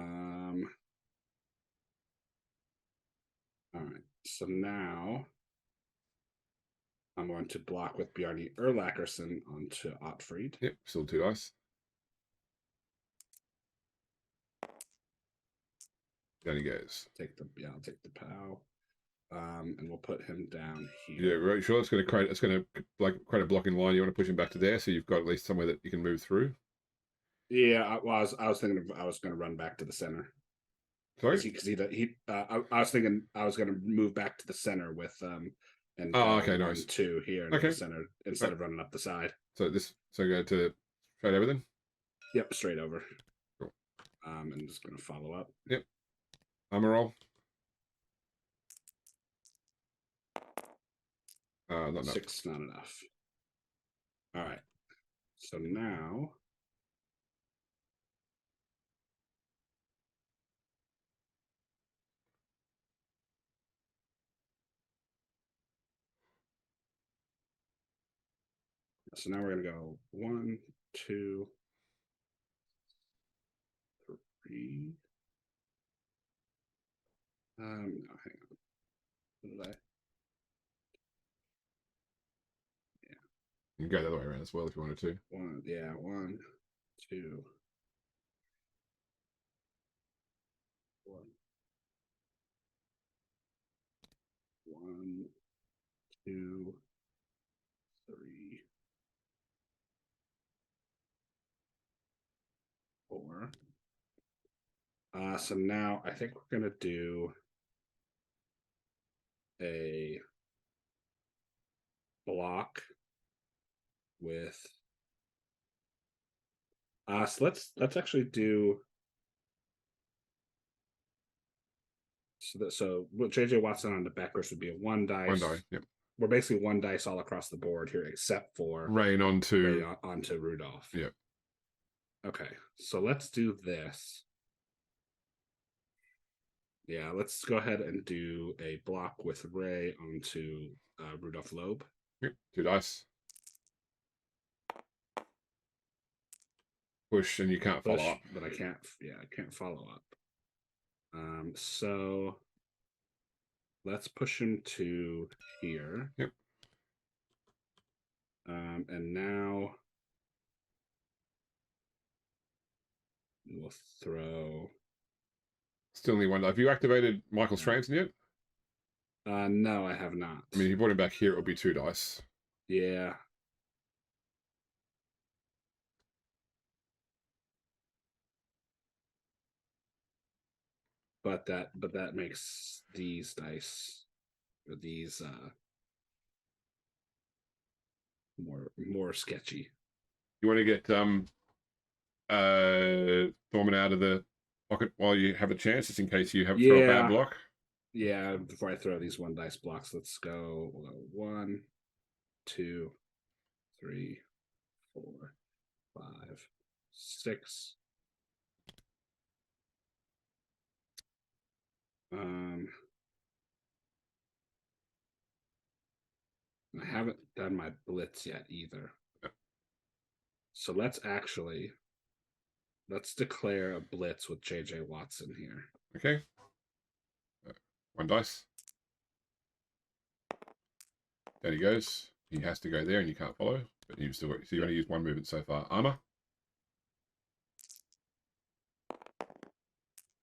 Speaker 2: right. So now I'm going to block with Bjarni Erlacherson onto Ottfried.
Speaker 1: Yep, still 2 dice. Down he goes.
Speaker 2: I'll take the POW. And we'll put him down here.
Speaker 1: Yeah, right. Sure. It's going to create a blocking line. You want to push him back to there, so you've got at least somewhere that you can move through.
Speaker 2: Yeah, I was thinking I was going to run back to the center.
Speaker 1: Sorry,
Speaker 2: because I was thinking I was going to move back to the center with and
Speaker 1: okay, nice.
Speaker 2: 2 here in the center instead of running up the side.
Speaker 1: So go to straight over then.
Speaker 2: Yep, straight over.
Speaker 1: Cool.
Speaker 2: And just going to follow up.
Speaker 1: Yep. Armor roll. Not enough.
Speaker 2: 6, not enough. All right. So now we're going to go 1, 2, 3. No, hang on. What did I?
Speaker 1: You can go the other way around as well if you wanted to.
Speaker 2: 1, 2. 1, 2, 3, 4. So now I think we're going to do a block with so let's actually do so JJ Watson on the Beckers would be a 1 dice.
Speaker 1: 1 die, yep.
Speaker 2: We're basically 1 dice all across the board here, except for
Speaker 1: Rain onto
Speaker 2: Rudolph.
Speaker 1: Yep.
Speaker 2: Okay, so let's do this. Yeah, let's go ahead and do a block with Ray onto Rudolph Loeb.
Speaker 1: Yep, 2 dice. push, and you can't
Speaker 2: push,
Speaker 1: follow up.
Speaker 2: but I can't. Yeah, I can't follow up. So let's push him to here.
Speaker 1: Yep.
Speaker 2: And now we'll throw.
Speaker 1: Still only one. Have you activated Michael Stranson yet?
Speaker 2: No, I have not.
Speaker 1: I mean, if you brought him back here, it would be 2 dice.
Speaker 2: Yeah. But that makes these dice or these more sketchy.
Speaker 1: You want to get Thorman out of the pocket while you have a chance, just in case you have throw a bad block.
Speaker 2: Yeah, before I throw these 1 dice blocks, let's go. We'll go 1, 2, 3, 4, 5, 6. I haven't done my blitz yet either.
Speaker 1: Yeah.
Speaker 2: So let's declare a blitz with JJ Watson here.
Speaker 1: Okay. 1 dice. There he goes. He has to go there, and you can't follow. But you've still got, so you only used 1 movement so far. Armor.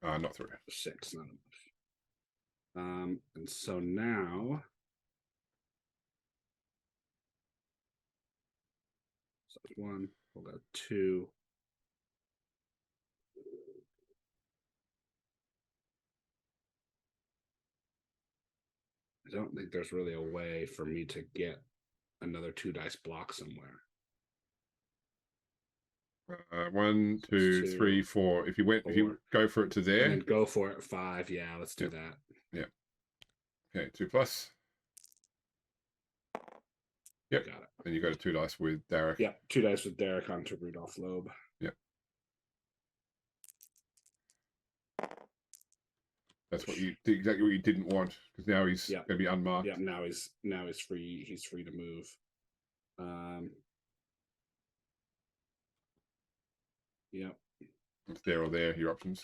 Speaker 1: Not through.
Speaker 2: 6, not enough. And so now, so 1, we'll go 2. I don't think there's really a way for me to get another 2 dice block somewhere.
Speaker 1: 1, 2, 3, 4. If you go for it to there,
Speaker 2: and then go for it 5. Yeah, let's do that.
Speaker 1: Yeah. Okay, 2 plus. Yep.
Speaker 2: Got it.
Speaker 1: Then you go to 2 dice with Derek.
Speaker 2: Yep, 2 dice with Derek onto Rudolph Loeb.
Speaker 1: Yep. That's what exactly what you didn't want, because now he's going to be unmarked.
Speaker 2: Yeah, now he's free. He's free to move. Yep.
Speaker 1: It's there or there, your options.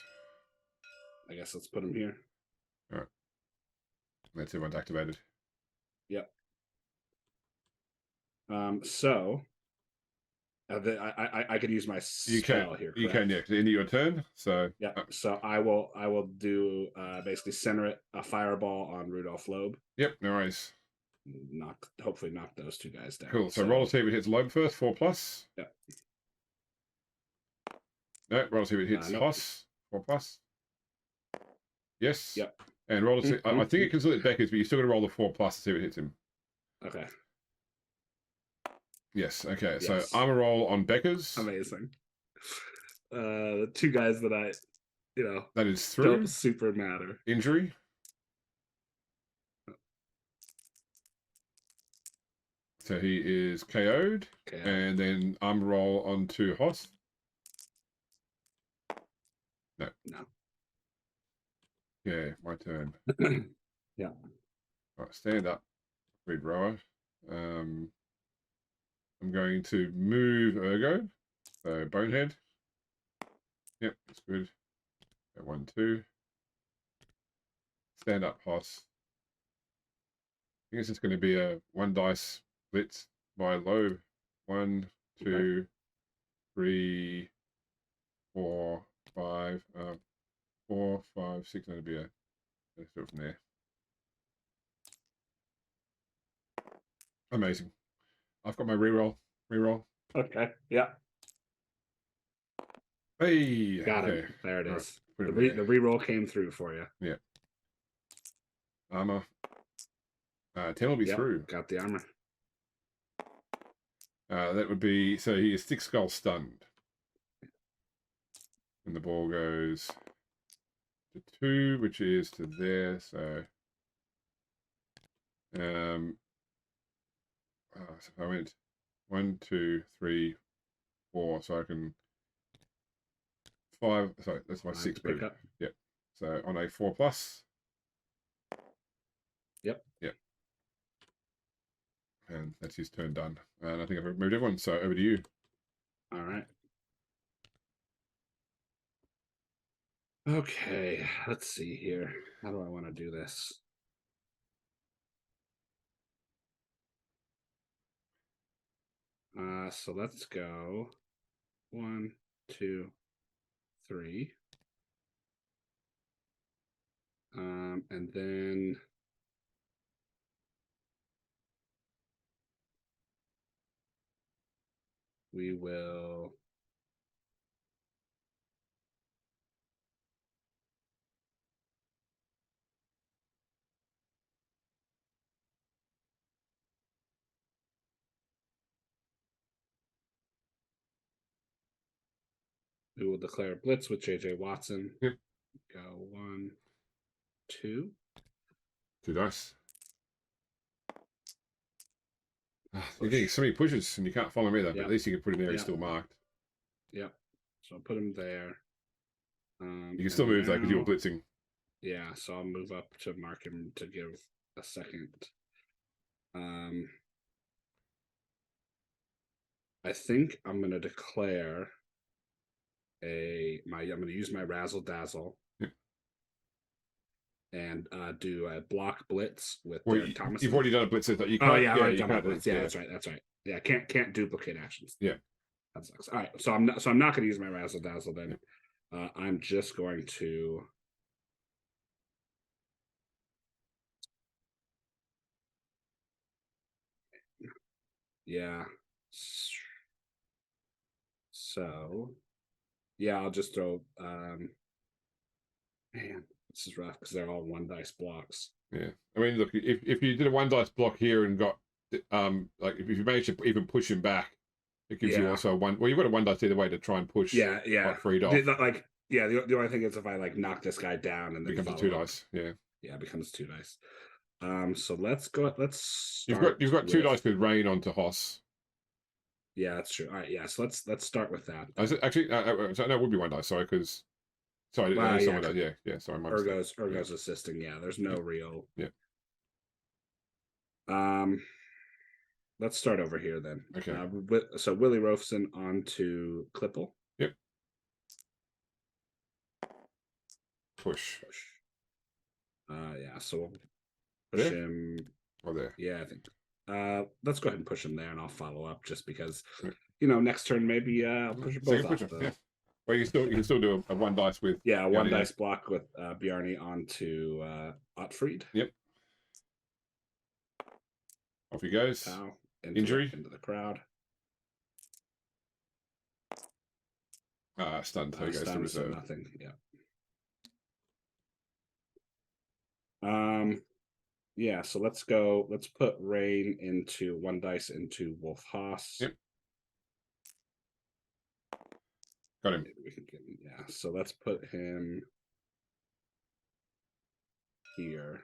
Speaker 2: I guess let's put him here.
Speaker 1: All right. That's everyone's activated.
Speaker 2: Yep. So I could use my spell here. Correct?
Speaker 1: You can, yeah. Because end of your turn. So
Speaker 2: yeah. So I will do basically center it a fireball on Rudolph Loeb.
Speaker 1: Yep. No worries.
Speaker 2: Hopefully knock those 2 guys down.
Speaker 1: Cool. So roll to see if it hits Loeb first. 4 plus.
Speaker 2: Yep.
Speaker 1: No. Roll to see if it hits Hoss. 4 plus. Yes.
Speaker 2: Yep.
Speaker 1: And roll to see. I think it can still hit Beckers, but you still got to roll the 4 plus to see if it hits him.
Speaker 2: Okay.
Speaker 1: Yes. Okay. Yes. So armor roll on Beckers.
Speaker 2: Amazing. The 2 guys that I,
Speaker 1: that is through.
Speaker 2: Don't super matter.
Speaker 1: Injury. So he is KO'd. And then armor roll onto Hoss. No. Yeah, my turn.
Speaker 2: Yeah.
Speaker 1: All right, stand up, Red Rower. I'm going to move Ergo. So Bonehead. Yep, that's good. 1, 2. Stand up, Hoss. I think it's just going to be a 1 dice blitz by Loeb. 1, 2, 3, 4, 5. 4, 5, 6. That'll be let's do it from there. Amazing. I've got my reroll.
Speaker 2: Okay. Yeah.
Speaker 1: Hey.
Speaker 2: Got it. There it is. Right. The reroll came through for you.
Speaker 1: Yeah. Armor. 10 will be through.
Speaker 2: Got the armor.
Speaker 1: That would be, so he is thick skull stunned. And the ball goes to 2, which is to there. So, so if I went 1, 2, 3, 4, so I can 5. Sorry, that's my 6
Speaker 2: pick up.
Speaker 1: Yep. So on a 4 plus.
Speaker 2: Yep.
Speaker 1: And that's his turn done. And I think I've removed everyone. So over to you.
Speaker 2: All right. Okay, let's see here. How do I want to do this? So let's go 1, 2, 3. And then we will declare a blitz with JJ Watson.
Speaker 1: Yep.
Speaker 2: Go 1, 2.
Speaker 1: 2 dice. You're
Speaker 2: Push.
Speaker 1: getting so many pushes and you can't follow me though, but at least you can put him there, he's
Speaker 2: Yep.
Speaker 1: still marked.
Speaker 2: Yep. So I'll put him there.
Speaker 1: You can still move though because you were
Speaker 2: now-
Speaker 1: blitzing.
Speaker 2: Yeah, so I'll move up to mark him to give a second. I think I'm gonna declare I'm gonna use my Razzle Dazzle.
Speaker 1: Yep.
Speaker 2: And do a block blitz with
Speaker 1: Well,
Speaker 2: Derek Thomas.
Speaker 1: You've already done a blitz, so you
Speaker 2: Oh
Speaker 1: can't.
Speaker 2: yeah,
Speaker 1: Yeah,
Speaker 2: already
Speaker 1: you
Speaker 2: done my
Speaker 1: can't.
Speaker 2: blitz. Yeah, that's right. That's right. Yeah, can't duplicate actions.
Speaker 1: Yeah.
Speaker 2: That sucks. All right, so I'm not going to use my Razzle Dazzle then. I'm just going to. Yeah. So, yeah, I'll just throw. Man, this is rough because they're all 1 dice blocks.
Speaker 1: Yeah, I mean, look, if you did a 1 dice block here and got like if you manage to even push him back, it gives you also a 1. Well, you've got a 1 dice either way to try and push.
Speaker 2: Yeah.
Speaker 1: Freed off.
Speaker 2: The only thing is if I like knock this guy down and then
Speaker 1: becomes a 2 dice. Yeah.
Speaker 2: Yeah, it becomes 2 dice. So let's go.
Speaker 1: You've got 2 dice with rain onto Hoss.
Speaker 2: Yeah, that's true. All right, yeah. So let's start with that.
Speaker 1: Actually, so no, it would be 1 dice. Sorry, because sorry, someone does. Yeah. Sorry,
Speaker 2: Ergo's assisting. Yeah, there's no real.
Speaker 1: Yeah.
Speaker 2: Let's start over here then.
Speaker 1: Okay.
Speaker 2: So Willie Robeson onto Klippel.
Speaker 1: Yep. Push.
Speaker 2: Yeah. So we'll push him.
Speaker 1: Or there.
Speaker 2: Yeah, I think. Let's go ahead and push him there, and I'll follow up just because, next turn maybe I'll push them both off.
Speaker 1: Yeah. Well, you can still do a 1 dice with.
Speaker 2: Yeah, 1 dice block with Bjarni onto Ottfried.
Speaker 1: Yep. Off he goes. Injury
Speaker 2: into the crowd.
Speaker 1: Stunned. So he goes to reserve.
Speaker 2: Nothing. Yeah. Yeah, so let's put Rain into 1 dice into Wolf Haas.
Speaker 1: Yep. Got him.
Speaker 2: Maybe we can get him. Yeah, so let's put him here.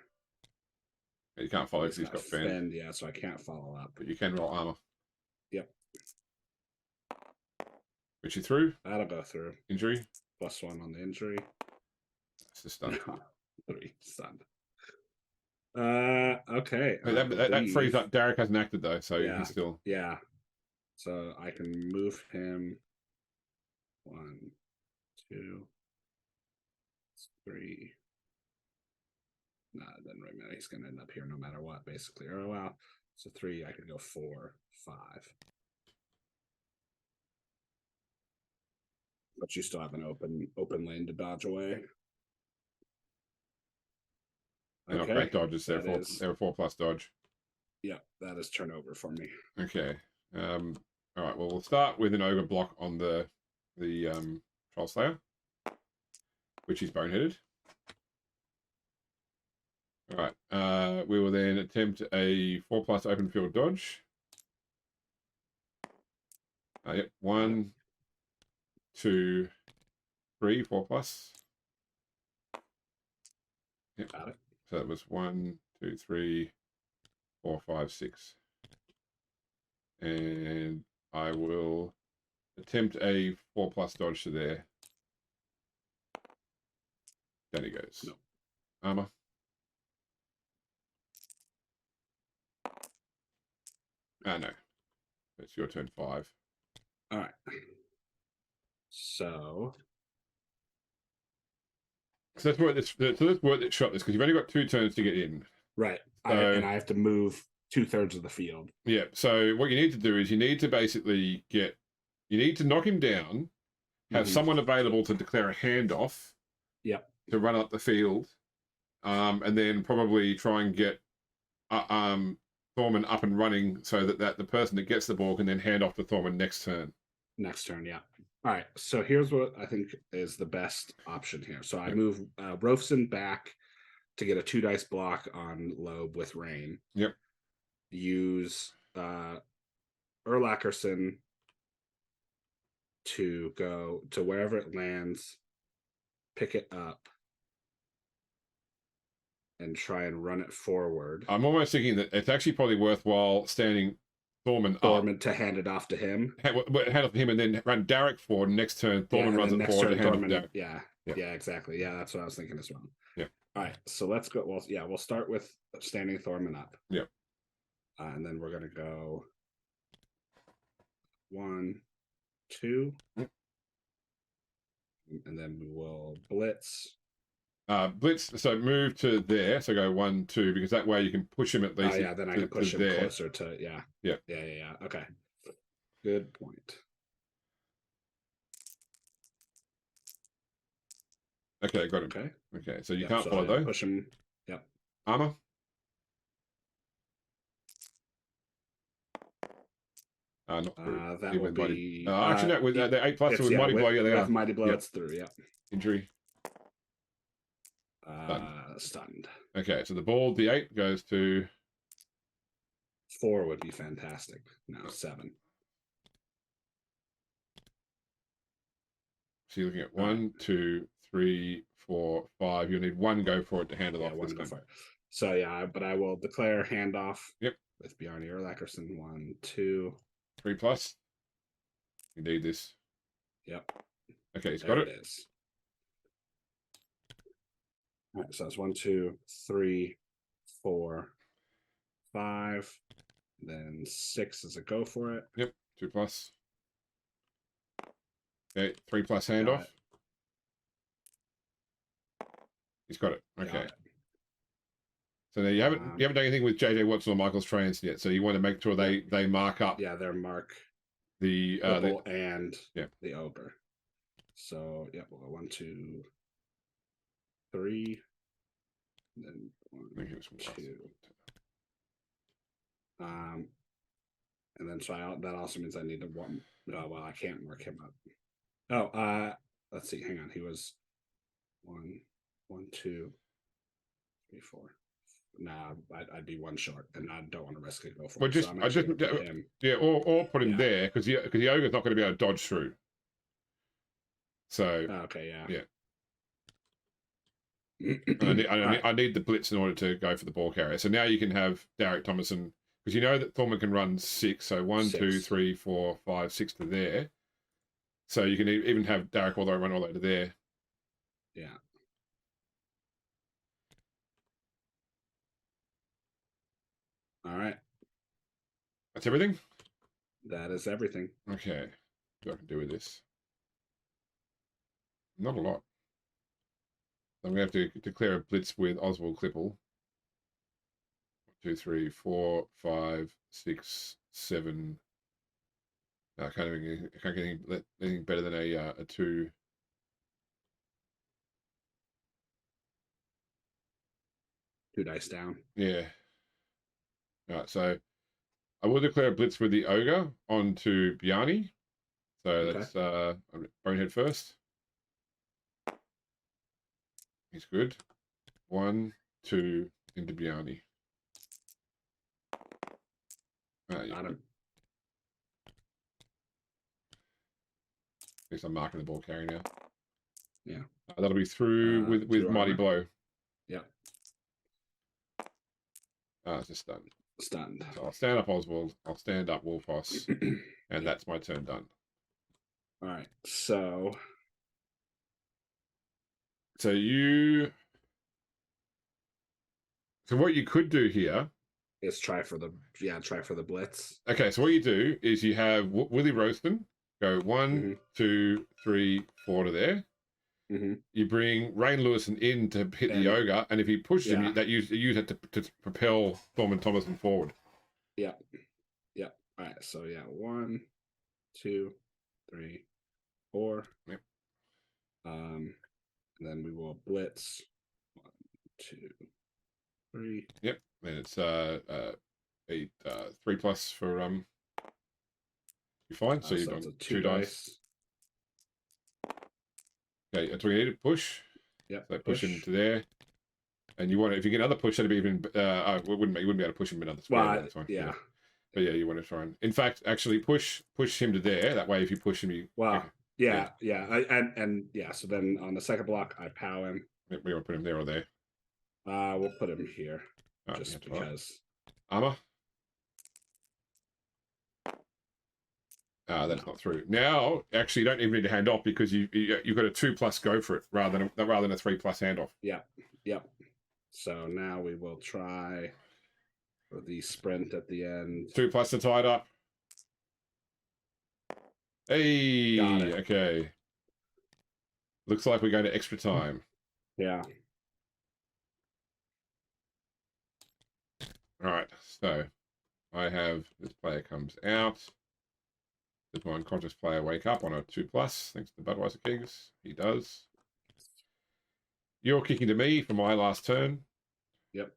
Speaker 1: You can't follow because he's got fend.
Speaker 2: Yeah, so I can't follow up.
Speaker 1: But you can roll armor.
Speaker 2: Yep.
Speaker 1: Which you through.
Speaker 2: That'll go through.
Speaker 1: Injury.
Speaker 2: +1 on the injury.
Speaker 1: That's a stun.
Speaker 2: 3 stunned. Okay.
Speaker 1: That frees up. Derek hasn't acted though, so
Speaker 2: yeah,
Speaker 1: you can still.
Speaker 2: Yeah. So I can move him 1, 2, 3. Nah, it doesn't really matter. He's gonna end up here no matter what, basically. Oh wow. So 3, I could go 4, 5. But you still have an open lane to dodge away.
Speaker 1: They're not great dodges. They're 4+ dodge.
Speaker 2: Yeah, that is turnover for me.
Speaker 1: Okay. All right. Well, we'll start with an ogre block on the Troll Slayer, which is boneheaded. All right. We will then attempt a 4+ open field dodge. Yep. 1, 2, 3, 4+. Yep.
Speaker 2: Got it.
Speaker 1: So that was 1, 2, 3, 4, 5, 6. And I will attempt a 4+ dodge to there. Down he goes.
Speaker 2: No.
Speaker 1: Armor. No. It's your turn 5.
Speaker 2: All right. So
Speaker 1: So let's work this shot this because you've only got 2 turns to get in.
Speaker 2: Right.
Speaker 1: So,
Speaker 2: I have to move 2/3 of the field.
Speaker 1: Yeah. So what you need to do is you need to basically you need to knock him down, have someone available to declare a handoff.
Speaker 2: Yep.
Speaker 1: To run up the field, and then probably try and get Thorman up and running so that the person that gets the ball can then hand off to Thorman next turn.
Speaker 2: Next turn, yeah. All right, so here's what I think is the best option here. So I move Rofson back to get a 2 dice block on Loeb with Rain.
Speaker 1: Yep.
Speaker 2: Use Erlacherson to go to wherever it lands, pick it up, and try and run it forward.
Speaker 1: I'm almost thinking that it's actually probably worthwhile standing Thorman up.
Speaker 2: To hand it off to him.
Speaker 1: Hand off to him and then run Derek forward. Next turn, Thorman runs it forward.
Speaker 2: Thorman, yeah, exactly. Yeah, that's what I was thinking as well.
Speaker 1: Yeah.
Speaker 2: All right, so let's go. Well, yeah, we'll start with standing Thorman up.
Speaker 1: Yep.
Speaker 2: And then we're going to go 1, 2.
Speaker 1: Yep.
Speaker 2: And then we will blitz.
Speaker 1: Blitz, so move to there. So go 1, 2, because that way you can push him at least.
Speaker 2: Then I can push him closer to, yeah. Okay. Good point.
Speaker 1: Okay, got him. Okay, so you can't follow though.
Speaker 2: Push him. Yep.
Speaker 1: Armor. Not through.
Speaker 2: That will be.
Speaker 1: Actually, no, with the 8+ with Mighty Blow. Yeah, they are.
Speaker 2: Mighty Blow, it's through. Yeah.
Speaker 1: Injury.
Speaker 2: Stunned.
Speaker 1: Okay, so the ball, the 8 goes to
Speaker 2: 4 would be fantastic. No, 7.
Speaker 1: So you're looking at 1, 2, 3, 4, 5. You need 1 go for it to hand it off.
Speaker 2: 1 go for it. So yeah, but I will declare handoff.
Speaker 1: Yep.
Speaker 2: With Bjarni Erlacherson. 1, 2.
Speaker 1: 3+. You need this.
Speaker 2: Yep.
Speaker 1: Okay, he's got it.
Speaker 2: It is. All right, so it's 1, 2, 3, 4, 5. Then 6 is a go for it.
Speaker 1: Yep, 2+. Okay, 3+ handoff. He's got it. Okay. So now you haven't done anything with JJ Watson or Michael's Trans yet. So you want to make sure they mark up.
Speaker 2: Yeah, they mark
Speaker 1: the
Speaker 2: and the ogre. So yeah, we'll go 1, 2, 3. And then 1, 2. And then that also means I need to one. No, well, I can't mark him up. Oh, let's see. Hang on. He was 1, 2, 3, 4. Nah, I'd be 1 short, and I don't want to risk it. Go for it.
Speaker 1: Or put him there because the ogre's not going to be able to dodge through. So
Speaker 2: okay,
Speaker 1: yeah. I need the blitz in order to go for the ball carrier. So now you can have Derek Thomason because you know that Thorman can run 6. So 1, 2, 3, 4, 5, 6 to there. So you can even have Derek run all the way to there.
Speaker 2: Yeah. All right.
Speaker 1: That's everything?
Speaker 2: That is everything.
Speaker 1: Okay. What I can do with this? Not a lot. I'm going to have to declare a blitz with Oswald Clipple. 1, 2, 3, 4, 5, 6, 7. No, I can't get anything better than a 2.
Speaker 2: Two dice down.
Speaker 1: Yeah. All right, so I will declare a blitz with the ogre onto Bjarni. So that's Bonehead first. He's good. 1, 2 into Bjarni. Got him. At least I'm marking the ball carrier now.
Speaker 2: Yeah.
Speaker 1: That'll be through with Mighty Blow.
Speaker 2: Yeah.
Speaker 1: It's just done.
Speaker 2: Stunned.
Speaker 1: So I'll stand up Oswald. I'll stand up Wolfos. And that's my turn done.
Speaker 2: All right. So
Speaker 1: what you could do here
Speaker 2: is try for the blitz.
Speaker 1: Okay, so what you do is you have Willie Roaston go 1, 2, 3, 4 to there. You bring Rain Lewison in to hit the ogre, and if he pushes him, that use it to propel Thorman Thomason forward.
Speaker 2: Yep. Yep. All right. So yeah, 1, 2, 3, 4.
Speaker 1: Yep.
Speaker 2: And then we will blitz. 1, 2, 3.
Speaker 1: Yep. And it's a 3+ for you're fine. So you've got 2 dice. Okay, that's what you need to push.
Speaker 2: Yep.
Speaker 1: So push him to there. And you want to, if you get another push, that'd be even. You wouldn't be able to push him another square.
Speaker 2: Well, that's fine. Yeah.
Speaker 1: But yeah, you want to try and, in fact, actually push him to there. That way, if you push him, you.
Speaker 2: Well, yeah. And yeah. So then on the second block, I pow him.
Speaker 1: We want to put him there or there.
Speaker 2: We'll put him here, just because.
Speaker 1: Armor. That's not through. Now, actually, you don't even need to hand off because you've got a 2+ go for it rather than a 3+ handoff.
Speaker 2: Yep. So now we will try for the sprint at the end.
Speaker 1: 2+ to tie it up. Hey, okay. Looks like we're going to extra time.
Speaker 2: Yeah.
Speaker 1: All right, so I have this player comes out. Does my unconscious player wake up on a 2+, thanks to the Budweiser Kings? He does. You're kicking to me for my last turn.
Speaker 2: Yep.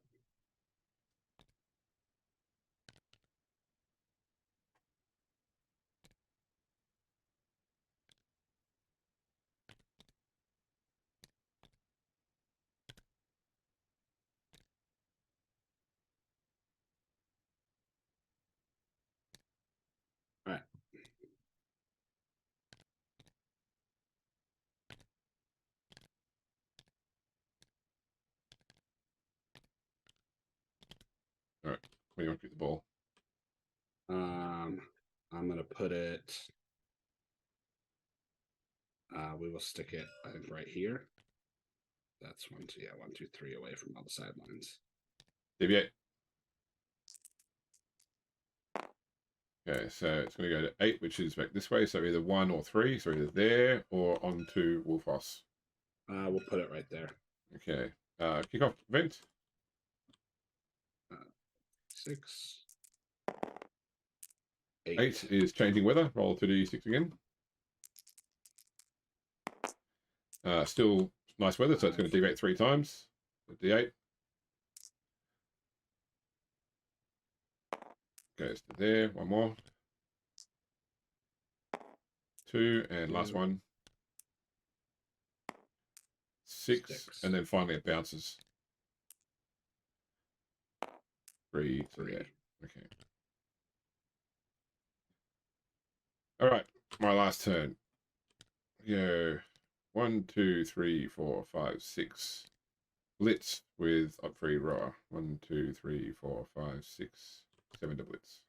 Speaker 2: All right.
Speaker 1: All right. Where do you want to get the ball?
Speaker 2: I'm gonna put it. We will stick it, I think, right here. That's 1, 2, 1, 2, 3 away from all the sidelines.
Speaker 1: Deviate. Okay, so it's going to go to 8, which is back this way. So either 1 or 3. So either there or onto Wolfos.
Speaker 2: We'll put it right there.
Speaker 1: Okay. Kickoff event.
Speaker 2: 6.
Speaker 1: 8 is changing weather. Roll 2d6 again. Still nice weather, so it's going to deviate 3 times. D8. Goes to there. 1 more. 2, and last one. 6, and then finally it bounces. 3 to there. Okay. All right, my last turn. Go 1, 2, 3, 4, 5, 6. Blitz with up 3 rower. 1, 2, 3, 4, 5, 6, 7 to blitz.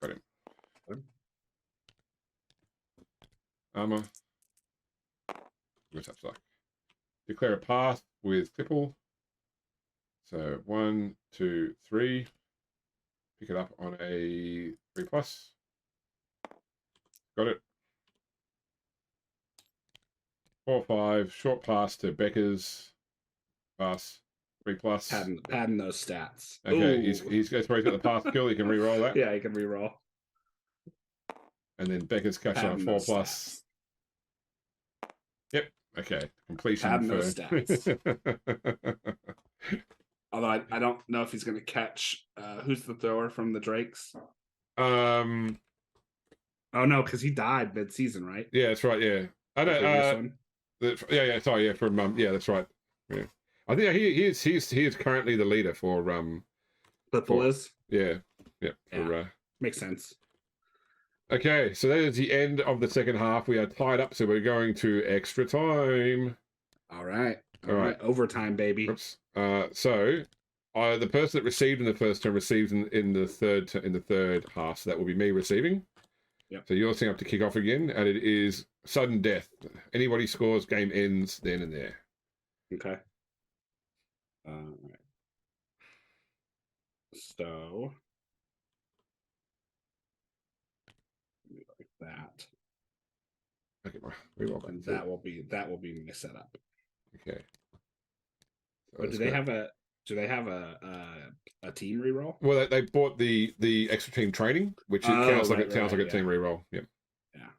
Speaker 1: Got him. Armor. What's that like? Declare a path with Clipple. So 1, 2, 3. Pick it up on a 3+. Got it. 4, 5. Short pass to Becker's. Pass. 3+.
Speaker 2: Padding those stats.
Speaker 1: Okay, he's got the pass skill. He can re-roll that.
Speaker 2: Yeah, he can re-roll.
Speaker 1: And then Becker's catch on a 4+.
Speaker 2: Stats.
Speaker 1: Yep. Okay. Completion
Speaker 2: Padding
Speaker 1: for
Speaker 2: those stats. Although I don't know if he's going to catch. Who's the thrower from the Drakes?
Speaker 1: Oh
Speaker 2: no, because he died mid-season, right?
Speaker 1: Yeah, that's right. Yeah, I don't. Yeah. Sorry, yeah. From yeah, that's right. Yeah, I think he is currently the leader for
Speaker 2: Clipple is.
Speaker 1: Yeah.
Speaker 2: Makes sense.
Speaker 1: Okay, so that is the end of the second half. We are tied up, so we're going to extra time.
Speaker 2: All right. Overtime, baby.
Speaker 1: Oops. So the person that received in the first turn receives in the third half. So that will be me receiving.
Speaker 2: Yep.
Speaker 1: So you're setting up to kick off again, and it is sudden death. Anybody scores, game ends then and there.
Speaker 2: Okay. So like that.
Speaker 1: Okay, my reroll button.
Speaker 2: And that will be my setup.
Speaker 1: Okay. So
Speaker 2: But do they have a team reroll?
Speaker 1: Well, they bought the extra team training, which it counts like like a team reroll. Yep.
Speaker 2: Yeah.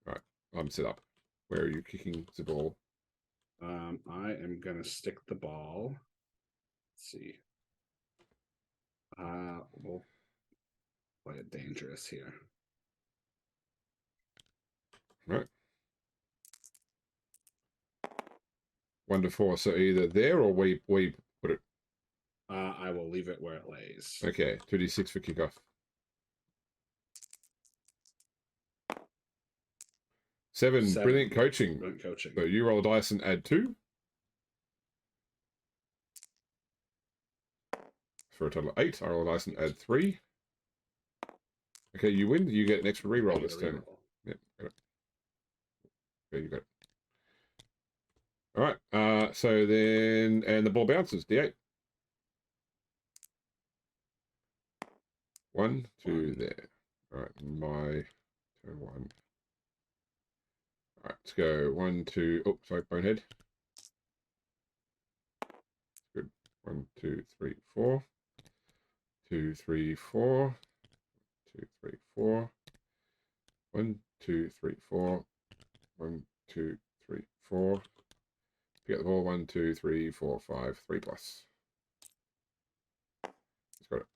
Speaker 1: Right, I'm set up. Where are you kicking the ball?
Speaker 2: I am gonna stick the ball. Let's see. We'll play it dangerous here.
Speaker 1: Right. 1 to 4. So either there or we put it.
Speaker 2: I will leave it where it lays.
Speaker 1: Okay, 2d6 for kickoff. 7. Brilliant coaching.
Speaker 2: Brilliant coaching.
Speaker 1: So you roll a dice and add 2. For a total of 8. I roll a dice and add 3. Okay, you win. You get an extra reroll this turn. Yep, got it. Okay, you got it. All right. So then, and the ball bounces. D8. 1, 2, there. All right, my turn 1. All right, let's go 1, 2. Oh, sorry, bonehead. Good. 1, 2, 3, 4. 2, 3, 4. 2, 3, 4. 1, 2, 3, 4. 1, 2, 3, 4. Pick up the ball. 1, 2, 3, 4, 5. 3 plus. It's got it.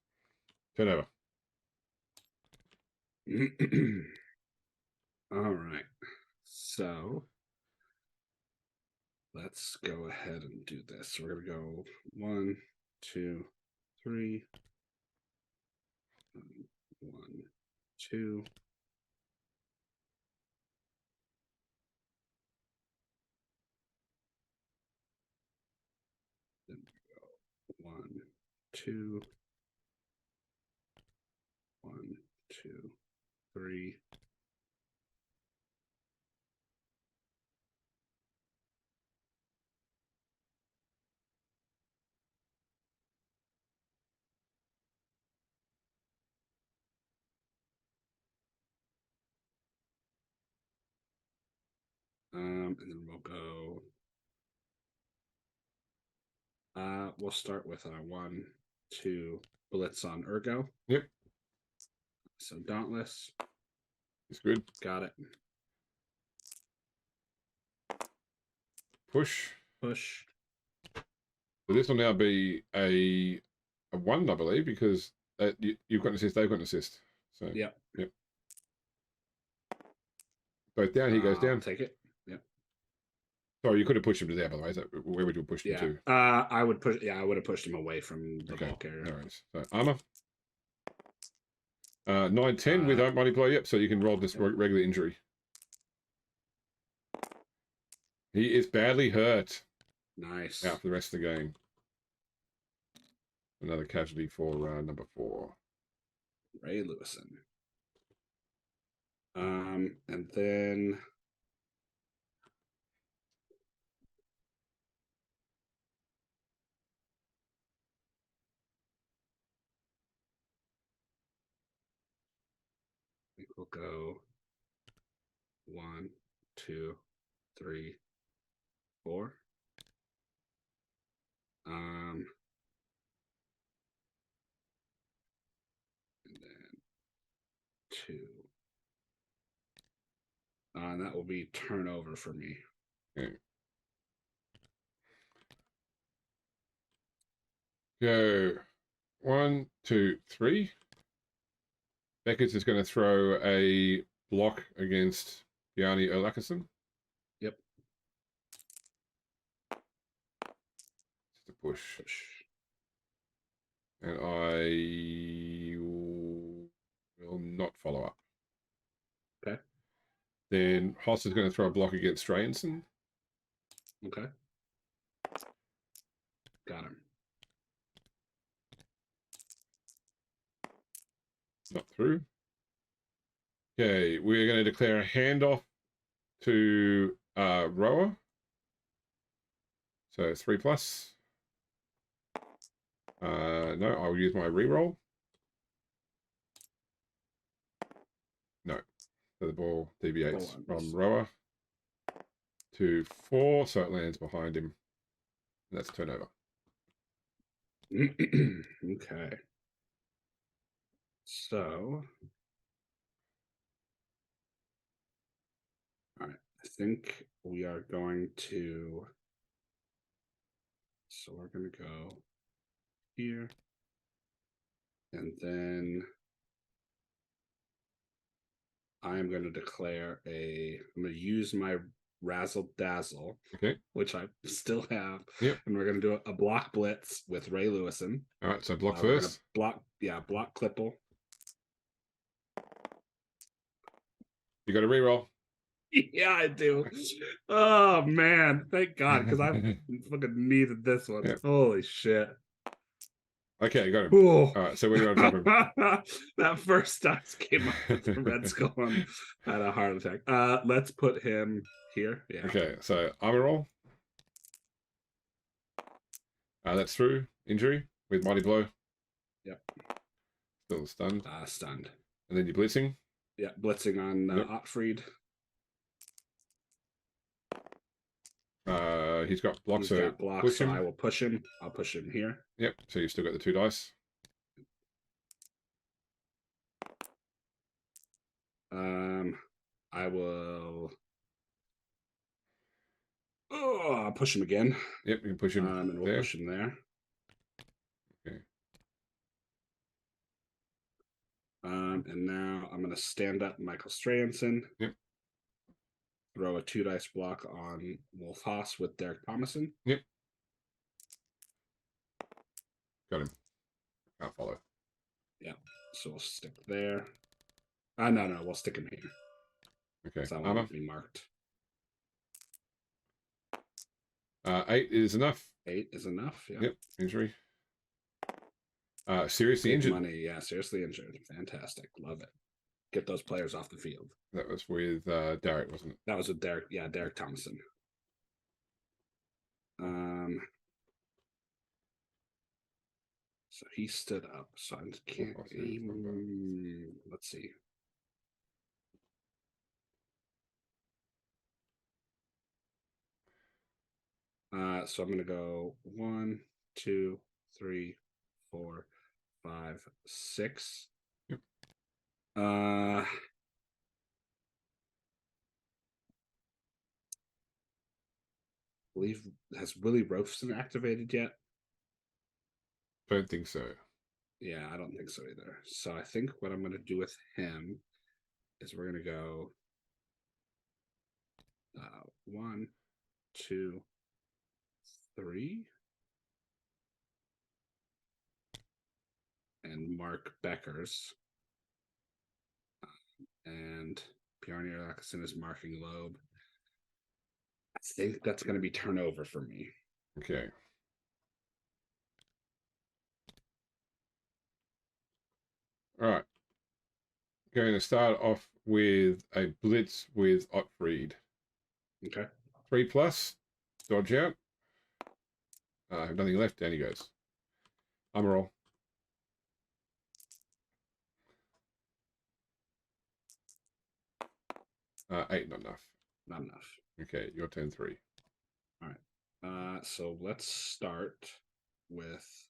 Speaker 1: Turnover.
Speaker 2: All right. So let's go ahead and do this. We're gonna go 1, 2, 3. 1, 2. Then we go 1, 2. 1, 2, 3. And then we'll go. We'll start with our 1, 2 blitz on Ergo.
Speaker 1: Yep.
Speaker 2: So Dauntless.
Speaker 1: It's good.
Speaker 2: Got it.
Speaker 1: Push.
Speaker 2: Push.
Speaker 1: So this will now be a 1, I believe, because you've got an assist, they've got an assist. So
Speaker 2: Yep.
Speaker 1: Both down, he goes down.
Speaker 2: I'll take it. Yep.
Speaker 1: Sorry, you could have pushed him to there, by the way. Where would you have pushed him to?
Speaker 2: I would push. Yeah, I would have pushed him away from the ball carrier.
Speaker 1: No worries. So armor. 9, 10 without multiplier. Yep. So you can roll this regular injury. He is badly hurt.
Speaker 2: Nice.
Speaker 1: Out for the rest of the game. Another casualty for number 4.
Speaker 2: Ray Lewison. And then I think we'll go 1, 2, 3, 4. And then 2. And that will be turnover for me.
Speaker 1: Okay. Go 1, 2, 3. Beckett's is going to throw a block against Bjarni Olakerson.
Speaker 2: Yep.
Speaker 1: Just a push. And I will not follow up.
Speaker 2: Okay.
Speaker 1: Then Hoss is going to throw a block against Strayenson.
Speaker 2: Okay. Got him.
Speaker 1: Not through. Okay, we're going to declare a handoff to Rower. So 3 plus. No, I'll use my reroll. So the ball deviates
Speaker 2: 4
Speaker 1: from
Speaker 2: ones.
Speaker 1: rower to 4, so it lands behind him. And that's turnover.
Speaker 2: Okay. So, all right. I think we are going to. So we're going to go here. And then I'm going to declare I'm going to use my Razzle Dazzle,
Speaker 1: Okay.
Speaker 2: which I still have.
Speaker 1: Yep.
Speaker 2: And we're going to do a block blitz with Ray Lewison.
Speaker 1: All right, so block
Speaker 2: We're
Speaker 1: first.
Speaker 2: block Clipple.
Speaker 1: You got to reroll.
Speaker 2: Yeah, I do. Oh man, thank God, because I fucking needed this one.
Speaker 1: Yep.
Speaker 2: Holy shit.
Speaker 1: Okay, you got him.
Speaker 2: Ooh.
Speaker 1: All right, so when you want to drop him?
Speaker 2: That first dice came up with the red skull and had a heart attack. Let's put him here. Yeah.
Speaker 1: Okay, so armor roll. That's through. Injury with mighty blow.
Speaker 2: Yep.
Speaker 1: Still stunned.
Speaker 2: Stunned.
Speaker 1: And then you're blitzing.
Speaker 2: Yeah, blitzing on
Speaker 1: Yep.
Speaker 2: Otfried.
Speaker 1: He's got block,
Speaker 2: He's
Speaker 1: so
Speaker 2: got block,
Speaker 1: push
Speaker 2: so
Speaker 1: him.
Speaker 2: I will push him. I'll push him here.
Speaker 1: Yep, so you've still got the 2 dice.
Speaker 2: I will I'll push him again.
Speaker 1: Yep, you can push him
Speaker 2: and we'll
Speaker 1: there.
Speaker 2: push him there.
Speaker 1: Okay.
Speaker 2: And now I'm going to stand up Michael Stranson.
Speaker 1: Yep.
Speaker 2: Throw a 2 dice block on Wolf Haas with Derek Thomason.
Speaker 1: Yep. Got him. Can't follow.
Speaker 2: Yeah. So we'll stick there. No, we'll stick him here.
Speaker 1: Okay.
Speaker 2: So that
Speaker 1: Armor.
Speaker 2: won't be marked.
Speaker 1: 8 is enough.
Speaker 2: 8 is enough. Yeah.
Speaker 1: Yep. Injury. Seriously
Speaker 2: Big
Speaker 1: injured.
Speaker 2: money. Yeah, seriously injured. Fantastic. Love it. Get those players off the field.
Speaker 1: That was with Derek, wasn't it?
Speaker 2: That was with Derek. Yeah, Derek Thomason. So he stood up. So I can't aim. Let's see. So I'm gonna go 1, 2, 3, 4, 5, 6.
Speaker 1: Yep.
Speaker 2: Believe has Willie Robeson activated yet?
Speaker 1: Don't think so.
Speaker 2: Yeah, I don't think so either. So I think what I'm gonna do with him is we're gonna go 1, 2, 3, and Mark Beckers, and Pioneer Atkinson is marking Loeb. I think that's going to be turnover for me.
Speaker 1: Okay. All right. Going to start off with a blitz with Otfried.
Speaker 2: Okay.
Speaker 1: 3+. Dodge out. I have nothing left. Down he goes. Armor roll. 8, not enough.
Speaker 2: Not enough.
Speaker 1: Okay, your turn 3.
Speaker 2: All right. So let's start with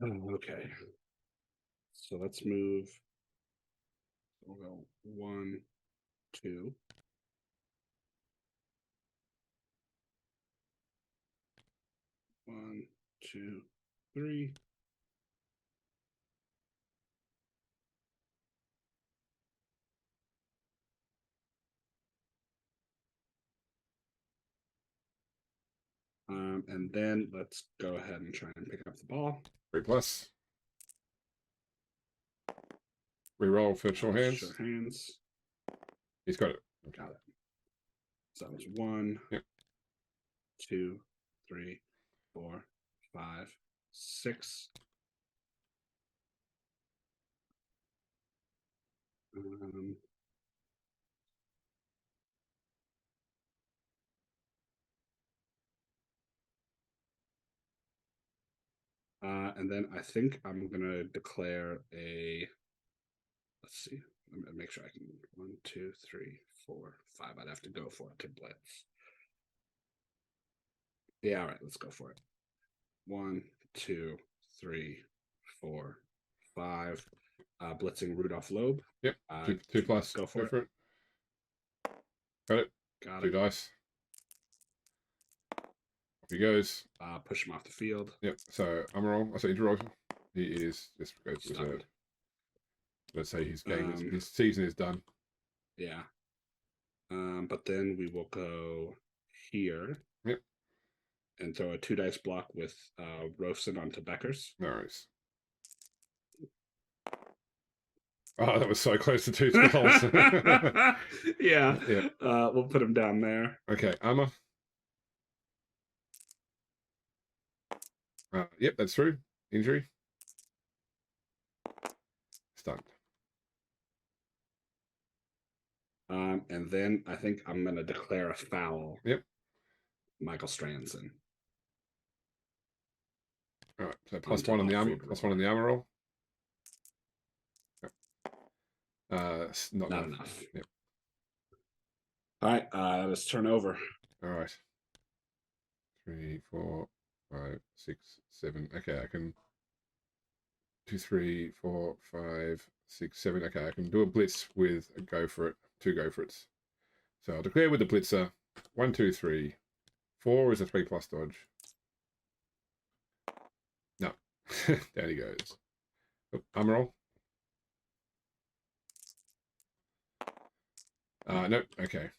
Speaker 2: okay. So let's move. We'll go 1, 2. 1, 2, 3. And then let's go ahead and try and pick up the ball.
Speaker 1: 3+. Reroll for sure hands.
Speaker 2: Sure hands.
Speaker 1: He's got it. Okay.
Speaker 2: Got it. So that was 1,
Speaker 1: Yep.
Speaker 2: 2, 3, 4, 5, 6. And then I think I'm gonna declare a. Let's see. Let me make sure I can. 1, 2, 3, 4, 5. I'd have to go for it to blitz. Yeah, all right. Let's go for it. 1, 2, 3, 4, 5. Blitzing Rudolph Loeb.
Speaker 1: Yep. 2 plus.
Speaker 2: Go for it.
Speaker 1: Got it.
Speaker 2: Got
Speaker 1: 2
Speaker 2: it.
Speaker 1: dice. Off he goes.
Speaker 2: Push him off the field.
Speaker 1: Yep. So I'm wrong. I say interrogation. He is just goes
Speaker 2: Stunned.
Speaker 1: Let's say his game his season is done.
Speaker 2: Yeah. But then we will go here.
Speaker 1: Yep.
Speaker 2: And throw a 2 dice block with Rosen onto Beckers.
Speaker 1: No worries. Oh, that was so close to 2 skulls.
Speaker 2: Yeah.
Speaker 1: Yeah.
Speaker 2: We'll put him down there.
Speaker 1: Okay, armor. Yep, that's true. Injury. Stunned.
Speaker 2: And then I think I'm going to declare a foul.
Speaker 1: Yep.
Speaker 2: Michael Stranson.
Speaker 1: All right, so +1 on the armor. +1 on the armor roll. Yep. Not
Speaker 2: enough.
Speaker 1: Yep.
Speaker 2: All right, let's turn over.
Speaker 1: All right. 3, 4, 5, 6, 7. Okay, I can 2, 3, 4, 5, 6, 7. Okay, I can do a blitz with a go for it. 2 go for it. So I'll declare with the blitzer. 1, 2, 3. 4 is a 3+ dodge. No. Down he goes. Oh, armor roll. Nope. Okay.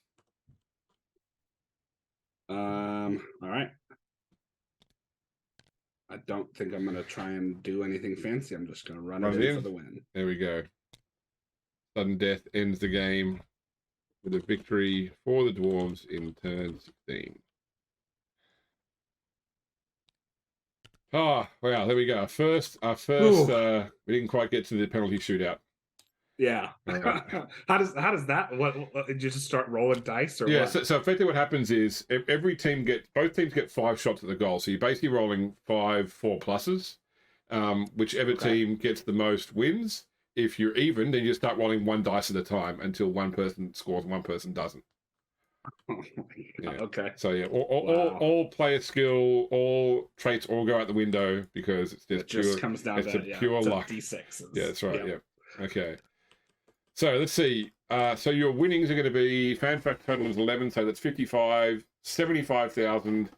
Speaker 2: All right. I don't think I'm going to try and do anything fancy. I'm just going to run it in for the win.
Speaker 1: There we go. Sudden death ends the game with a victory for the Dwarves in turn 16. Oh, wow, there we go. Our first, we didn't quite get to the penalty shootout.
Speaker 2: Yeah. How does that? What did you just start rolling dice or
Speaker 1: yeah?
Speaker 2: What?
Speaker 1: So effectively, what happens is both teams get 5 shots at the goal. So you're basically rolling 5 4+. Whichever team gets the most wins. If you're even, then you start rolling 1 dice at a time until one person scores and one person doesn't.
Speaker 2: Oh yeah. Okay.
Speaker 1: So yeah, all player skill, all traits all go out the window because it's just
Speaker 2: pure, comes down to
Speaker 1: pure luck.
Speaker 2: D6.
Speaker 1: Yeah, that's right. Yeah. Okay. So let's see. So your winnings are going to be fan fact total is 11, so that's 55, 75,000.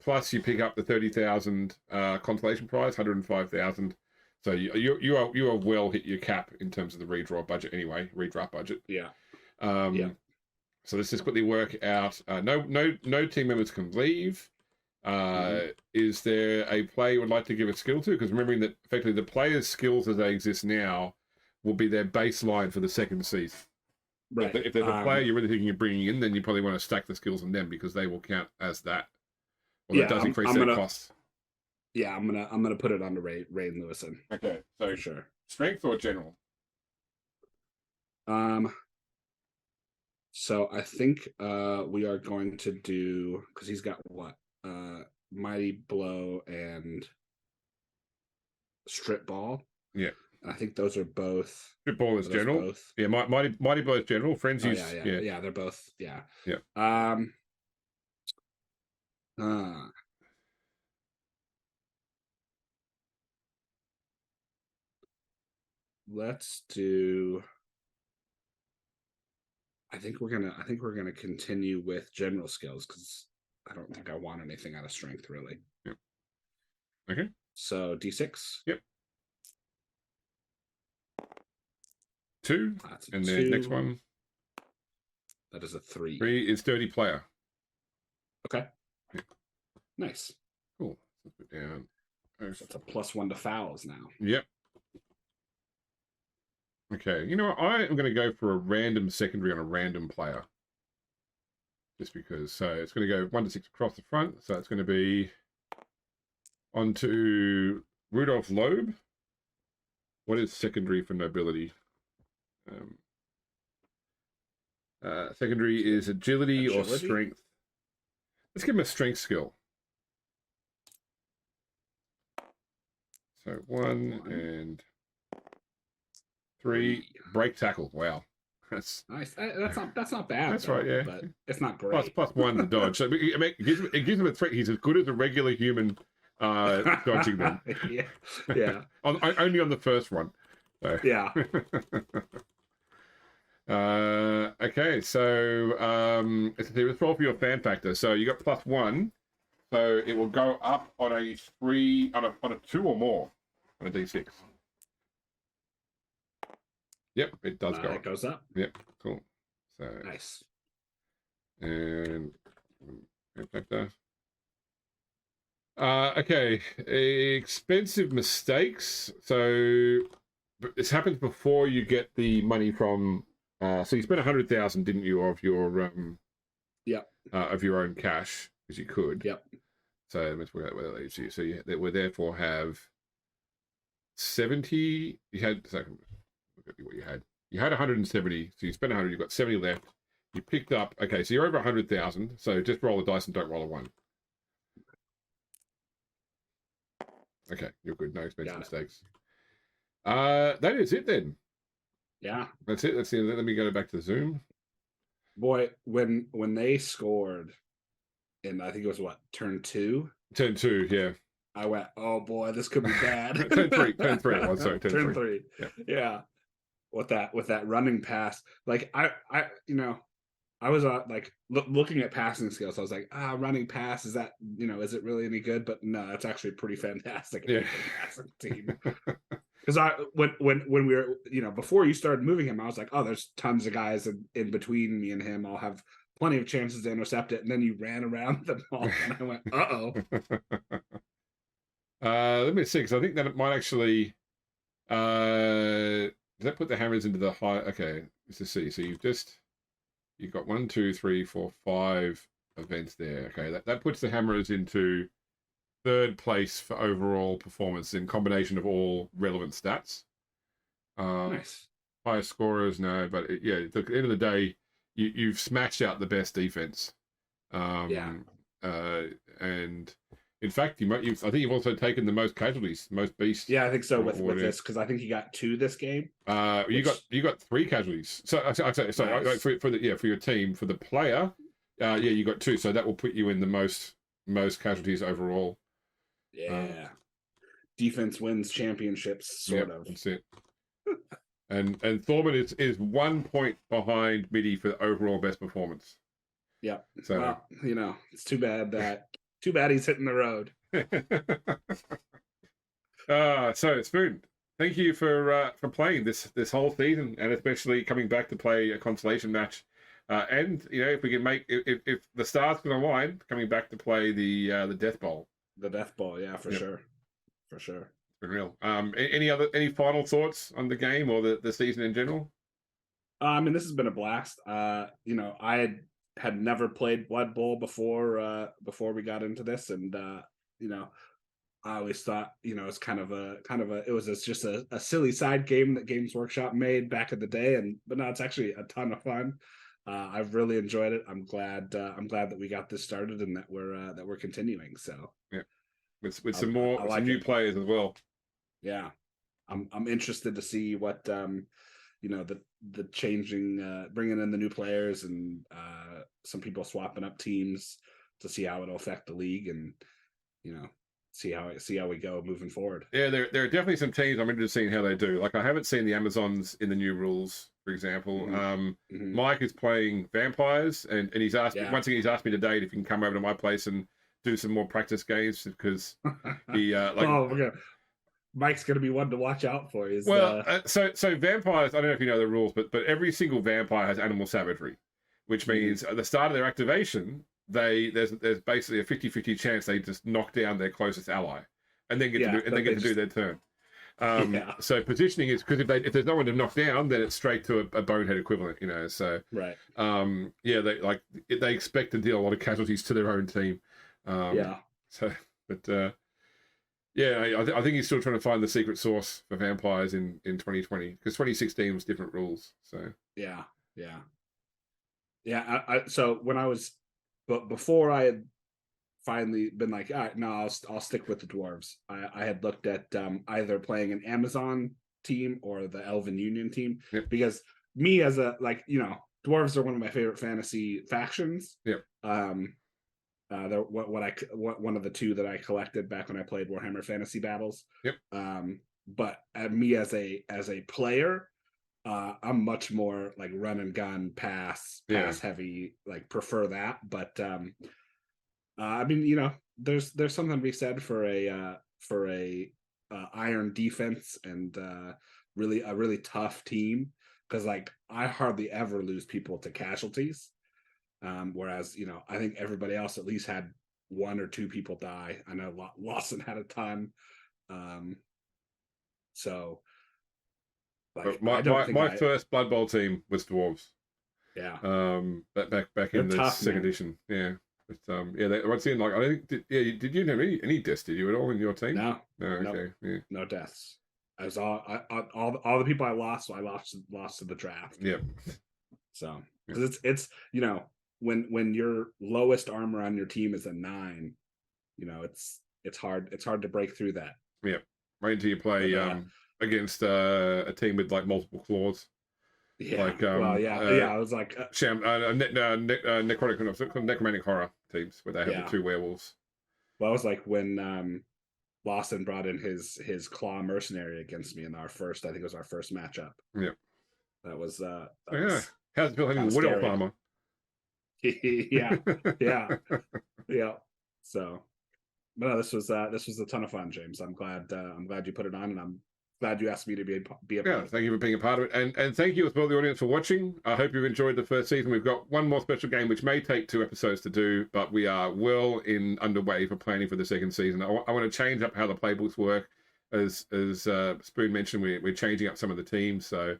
Speaker 1: Plus you pick up the 30,000 consolation prize, 105,000. So you are well hit your cap in terms of the redraft budget anyway.
Speaker 2: Yeah.
Speaker 1: So let's just quickly work out. No team members can leave. Is there a player you would like to give a skill to? Because remembering that effectively the players' skills as they exist now will be their baseline for the second season.
Speaker 2: Right.
Speaker 1: If there's a player you're really thinking of bringing in, then you probably want to stack the skills on them because they will count as that. Well, that does increase their costs.
Speaker 2: Yeah, I'm gonna put it on to Rain Lewison.
Speaker 1: Okay, so
Speaker 2: for sure.
Speaker 1: Strength or general?
Speaker 2: So I think we are going to do, because he's got what? Mighty Blow and Strip Ball.
Speaker 1: Yeah.
Speaker 2: I think those are both.
Speaker 1: Strip Ball is general. Both? Yeah, Mighty Blow is general. Frenzy's
Speaker 2: yeah, they're both
Speaker 1: Yeah.
Speaker 2: Let's do. I think we're gonna continue with general skills because I don't think I want anything out of strength really.
Speaker 1: Yep. Okay.
Speaker 2: So D6.
Speaker 1: Yep. 2. And the next one.
Speaker 2: That is a 3.
Speaker 1: 3 is 30 player.
Speaker 2: Okay. Yeah. Nice.
Speaker 1: Cool. Let's put down.
Speaker 2: That's a +1 to fouls now.
Speaker 1: Yep. Okay. You know what? I am going to go for a random secondary on a random player. Just because. So it's going to go 1 to 6 across the front. So it's going to be onto Rudolph Loeb. What is secondary for nobility? Secondary is agility or strength. Let's give him a strength skill. So 1 and 3. Break tackle. Wow. That's
Speaker 2: nice. That's not bad.
Speaker 1: That's
Speaker 2: though,
Speaker 1: right, yeah.
Speaker 2: But it's not
Speaker 1: plus
Speaker 2: great.
Speaker 1: +1 to dodge. So it gives him a threat. He's as good as a regular human dodging them.
Speaker 2: Yeah.
Speaker 1: Only on the first one. So.
Speaker 2: Yeah.
Speaker 1: Okay, so it's a 12 for your fan factor. So you got +1. So it will go up on a 3, on a 2 or more on a D6. Yep, it does go up.
Speaker 2: It goes up.
Speaker 1: Yep, cool. So
Speaker 2: nice.
Speaker 1: And factor. Okay, expensive mistakes. So this happens before you get the money from. So you spent 100,000, didn't you, of your of your own cash, because you could.
Speaker 2: Yep.
Speaker 1: So let's work out where that leaves you. So you would therefore have 70. You had, so look at what you had. You had 170. So you spent 100. You've got 70 left. You picked up. Okay, so you're over 100,000. So just roll the dice and don't roll a 1. Okay, you're good. No expensive mistakes. That is it then.
Speaker 2: Yeah,
Speaker 1: that's it. Let's see. Let me go back to Zoom.
Speaker 2: Boy, when they scored, and I think it was turn 2.
Speaker 1: Turn 2, yeah.
Speaker 2: I went, oh boy, this could be bad.
Speaker 1: Turn 3. Turn 3. Oh, sorry,
Speaker 2: turn 3.
Speaker 1: Yeah.
Speaker 2: With that running pass, like I was like looking at passing skills. I was like, running pass, is that is it really any good? But no, it's actually pretty fantastic. Passing team. Because when we were before you started moving him, I was like, oh, there's tons of guys in between me and him. I'll have plenty of chances to intercept it. And then you ran around them all, and I went, uh-oh.
Speaker 1: Let me see, because I think that it might actually. Does that put the hammers into the high? Okay, let's just see. So you've got 1, 2, 3, 4, 5 events there. Okay, that puts the hammers into 3rd place for overall performance in combination of all relevant stats.
Speaker 2: Nice.
Speaker 1: Highest scorers, no, but at the end of the day, you've smashed out the best defense. And in fact, I think you've also taken the most casualties, most beasts.
Speaker 2: Yeah, I think so with this, because I think you got 2 this game.
Speaker 1: You got 3 casualties. So nice. for your team, for the player, you got 2. So that will put you in the most casualties overall.
Speaker 2: Yeah. Defense wins championships, sort of.
Speaker 1: That's it. and Thorman is 1 point behind Midi for the overall best performance.
Speaker 2: Yeah. So it's too bad he's hitting the road.
Speaker 1: So Spoon, thank you for playing this whole season, and especially coming back to play a consolation match. And if we can if the stars can align, coming back to play the Death Bowl.
Speaker 2: The Death Bowl, yeah, for sure. For sure.
Speaker 1: It's been real. Any final thoughts on the game or the season in general?
Speaker 2: I mean, this has been a blast. I had never played Blood Bowl before we got into this, and I always thought it's kind of a it was just a silly side game that Games Workshop made back in the day, but now it's actually a ton of fun. I've really enjoyed it. I'm glad that we got this started and that we're continuing. So
Speaker 1: yeah, with some new players as well.
Speaker 2: Yeah, I'm interested to see what the changing, bringing in the new players and some people swapping up teams to see how it'll affect the league, and see how we go moving forward.
Speaker 1: Yeah, there are definitely some teams I'm interested in seeing how they do. Like, I haven't seen the Amazons in the new rules, for example. Mike is playing vampires, and he's asked once again, he's asked me today if he can come over to my place and do some more practice games, because he
Speaker 2: Mike's going to be one to watch out for.
Speaker 1: So vampires, I don't know if you know the rules, but every single vampire has animal savagery, which means at the start of their activation, there's basically a 50-50 chance they just knock down their closest ally, and then get to do their turn. So positioning is, because if there's no one to knock down, then it's straight to a bonehead equivalent, So
Speaker 2: right.
Speaker 1: They expect to deal a lot of casualties to their own team. So, but. I think he's still trying to find the secret sauce for vampires in 2020, because 2016 was different rules. So so when I was, but before I had
Speaker 2: finally been like, all right, no, I'll stick with the dwarves. I had looked at either playing an Amazon team or the Elven Union team because me as a dwarves are one of my favorite fantasy factions. They're one of the two that I collected back when I played Warhammer Fantasy Battles. But me as a player, I'm much more like run and gun, pass heavy, like prefer that. But I mean, there's something to be said for a iron defense and really a really tough team, because like I hardly ever lose people to casualties. Whereas, I think everybody else at least had one or two people die. I know Lawson had a ton. So, like,
Speaker 1: my first Blood Bowl team was Dwarves.
Speaker 2: Yeah.
Speaker 1: Back in the second edition. Yeah. But I'd seen like I don't think did you have any deaths? Did you at all in your team?
Speaker 2: No.
Speaker 1: Okay. Yeah.
Speaker 2: No deaths. I was all the people I lost to the draft.
Speaker 1: Yep.
Speaker 2: So because it's when your lowest armor on your team is a 9, it's hard to break through that.
Speaker 1: Yeah. Wait until you play against a team with like multiple claws.
Speaker 2: Yeah.
Speaker 1: Like
Speaker 2: I was like
Speaker 1: necromantic horror teams where they have the 2 werewolves.
Speaker 2: Well, I was like when Lawson brought in his claw mercenary against me in our first, I think it was our first matchup.
Speaker 1: Yeah.
Speaker 2: That was
Speaker 1: how's it feel having wood elf armor?
Speaker 2: yeah. So, but no, this was a ton of fun, James. I'm glad you put it on, and I'm glad you asked me to be a part of it.
Speaker 1: Thank you for being a part of it, and thank you as well, the audience, for watching. I hope you've enjoyed the first season. We've got one more special game which may take 2 episodes to do, but we are well underway for planning for the second season. I want to change up how the playbooks work. As Spoon mentioned, we're changing up some of the teams, so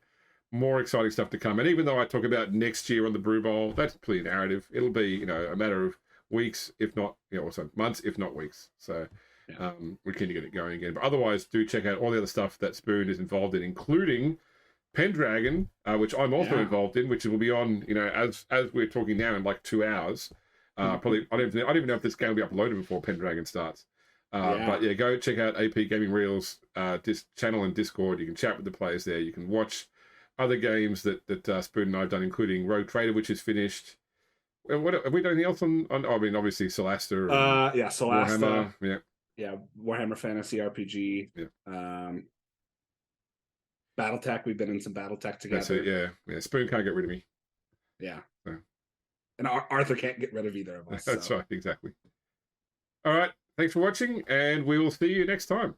Speaker 1: more exciting stuff to come. And even though I talk about next year on the Brew Bowl, that's pretty narrative. It'll be a matter of weeks, if not also months, if not weeks. So we're keen to get it going again. But otherwise, do check out all the other stuff that Spoon is involved in, including Pendragon, which I'm also involved in, which will be on as we're talking now in like 2 hours. Probably I don't even know if this game will be uploaded before Pendragon starts. But go check out AP Gaming Reels channel and Discord. You can chat with the players there. You can watch other games that Spoon and I have done, including Rogue Trader, which is finished. What have we done anything else on? I mean, obviously Solasta.
Speaker 2: Solasta.
Speaker 1: Warhammer,
Speaker 2: Warhammer Fantasy RPG. BattleTech. We've been in some BattleTech together.
Speaker 1: That's it. Yeah. Spoon can't get rid of me.
Speaker 2: Yeah. So. And Arthur can't get rid of either of us.
Speaker 1: That's right. Exactly. All right. Thanks for watching, and we will see you next time.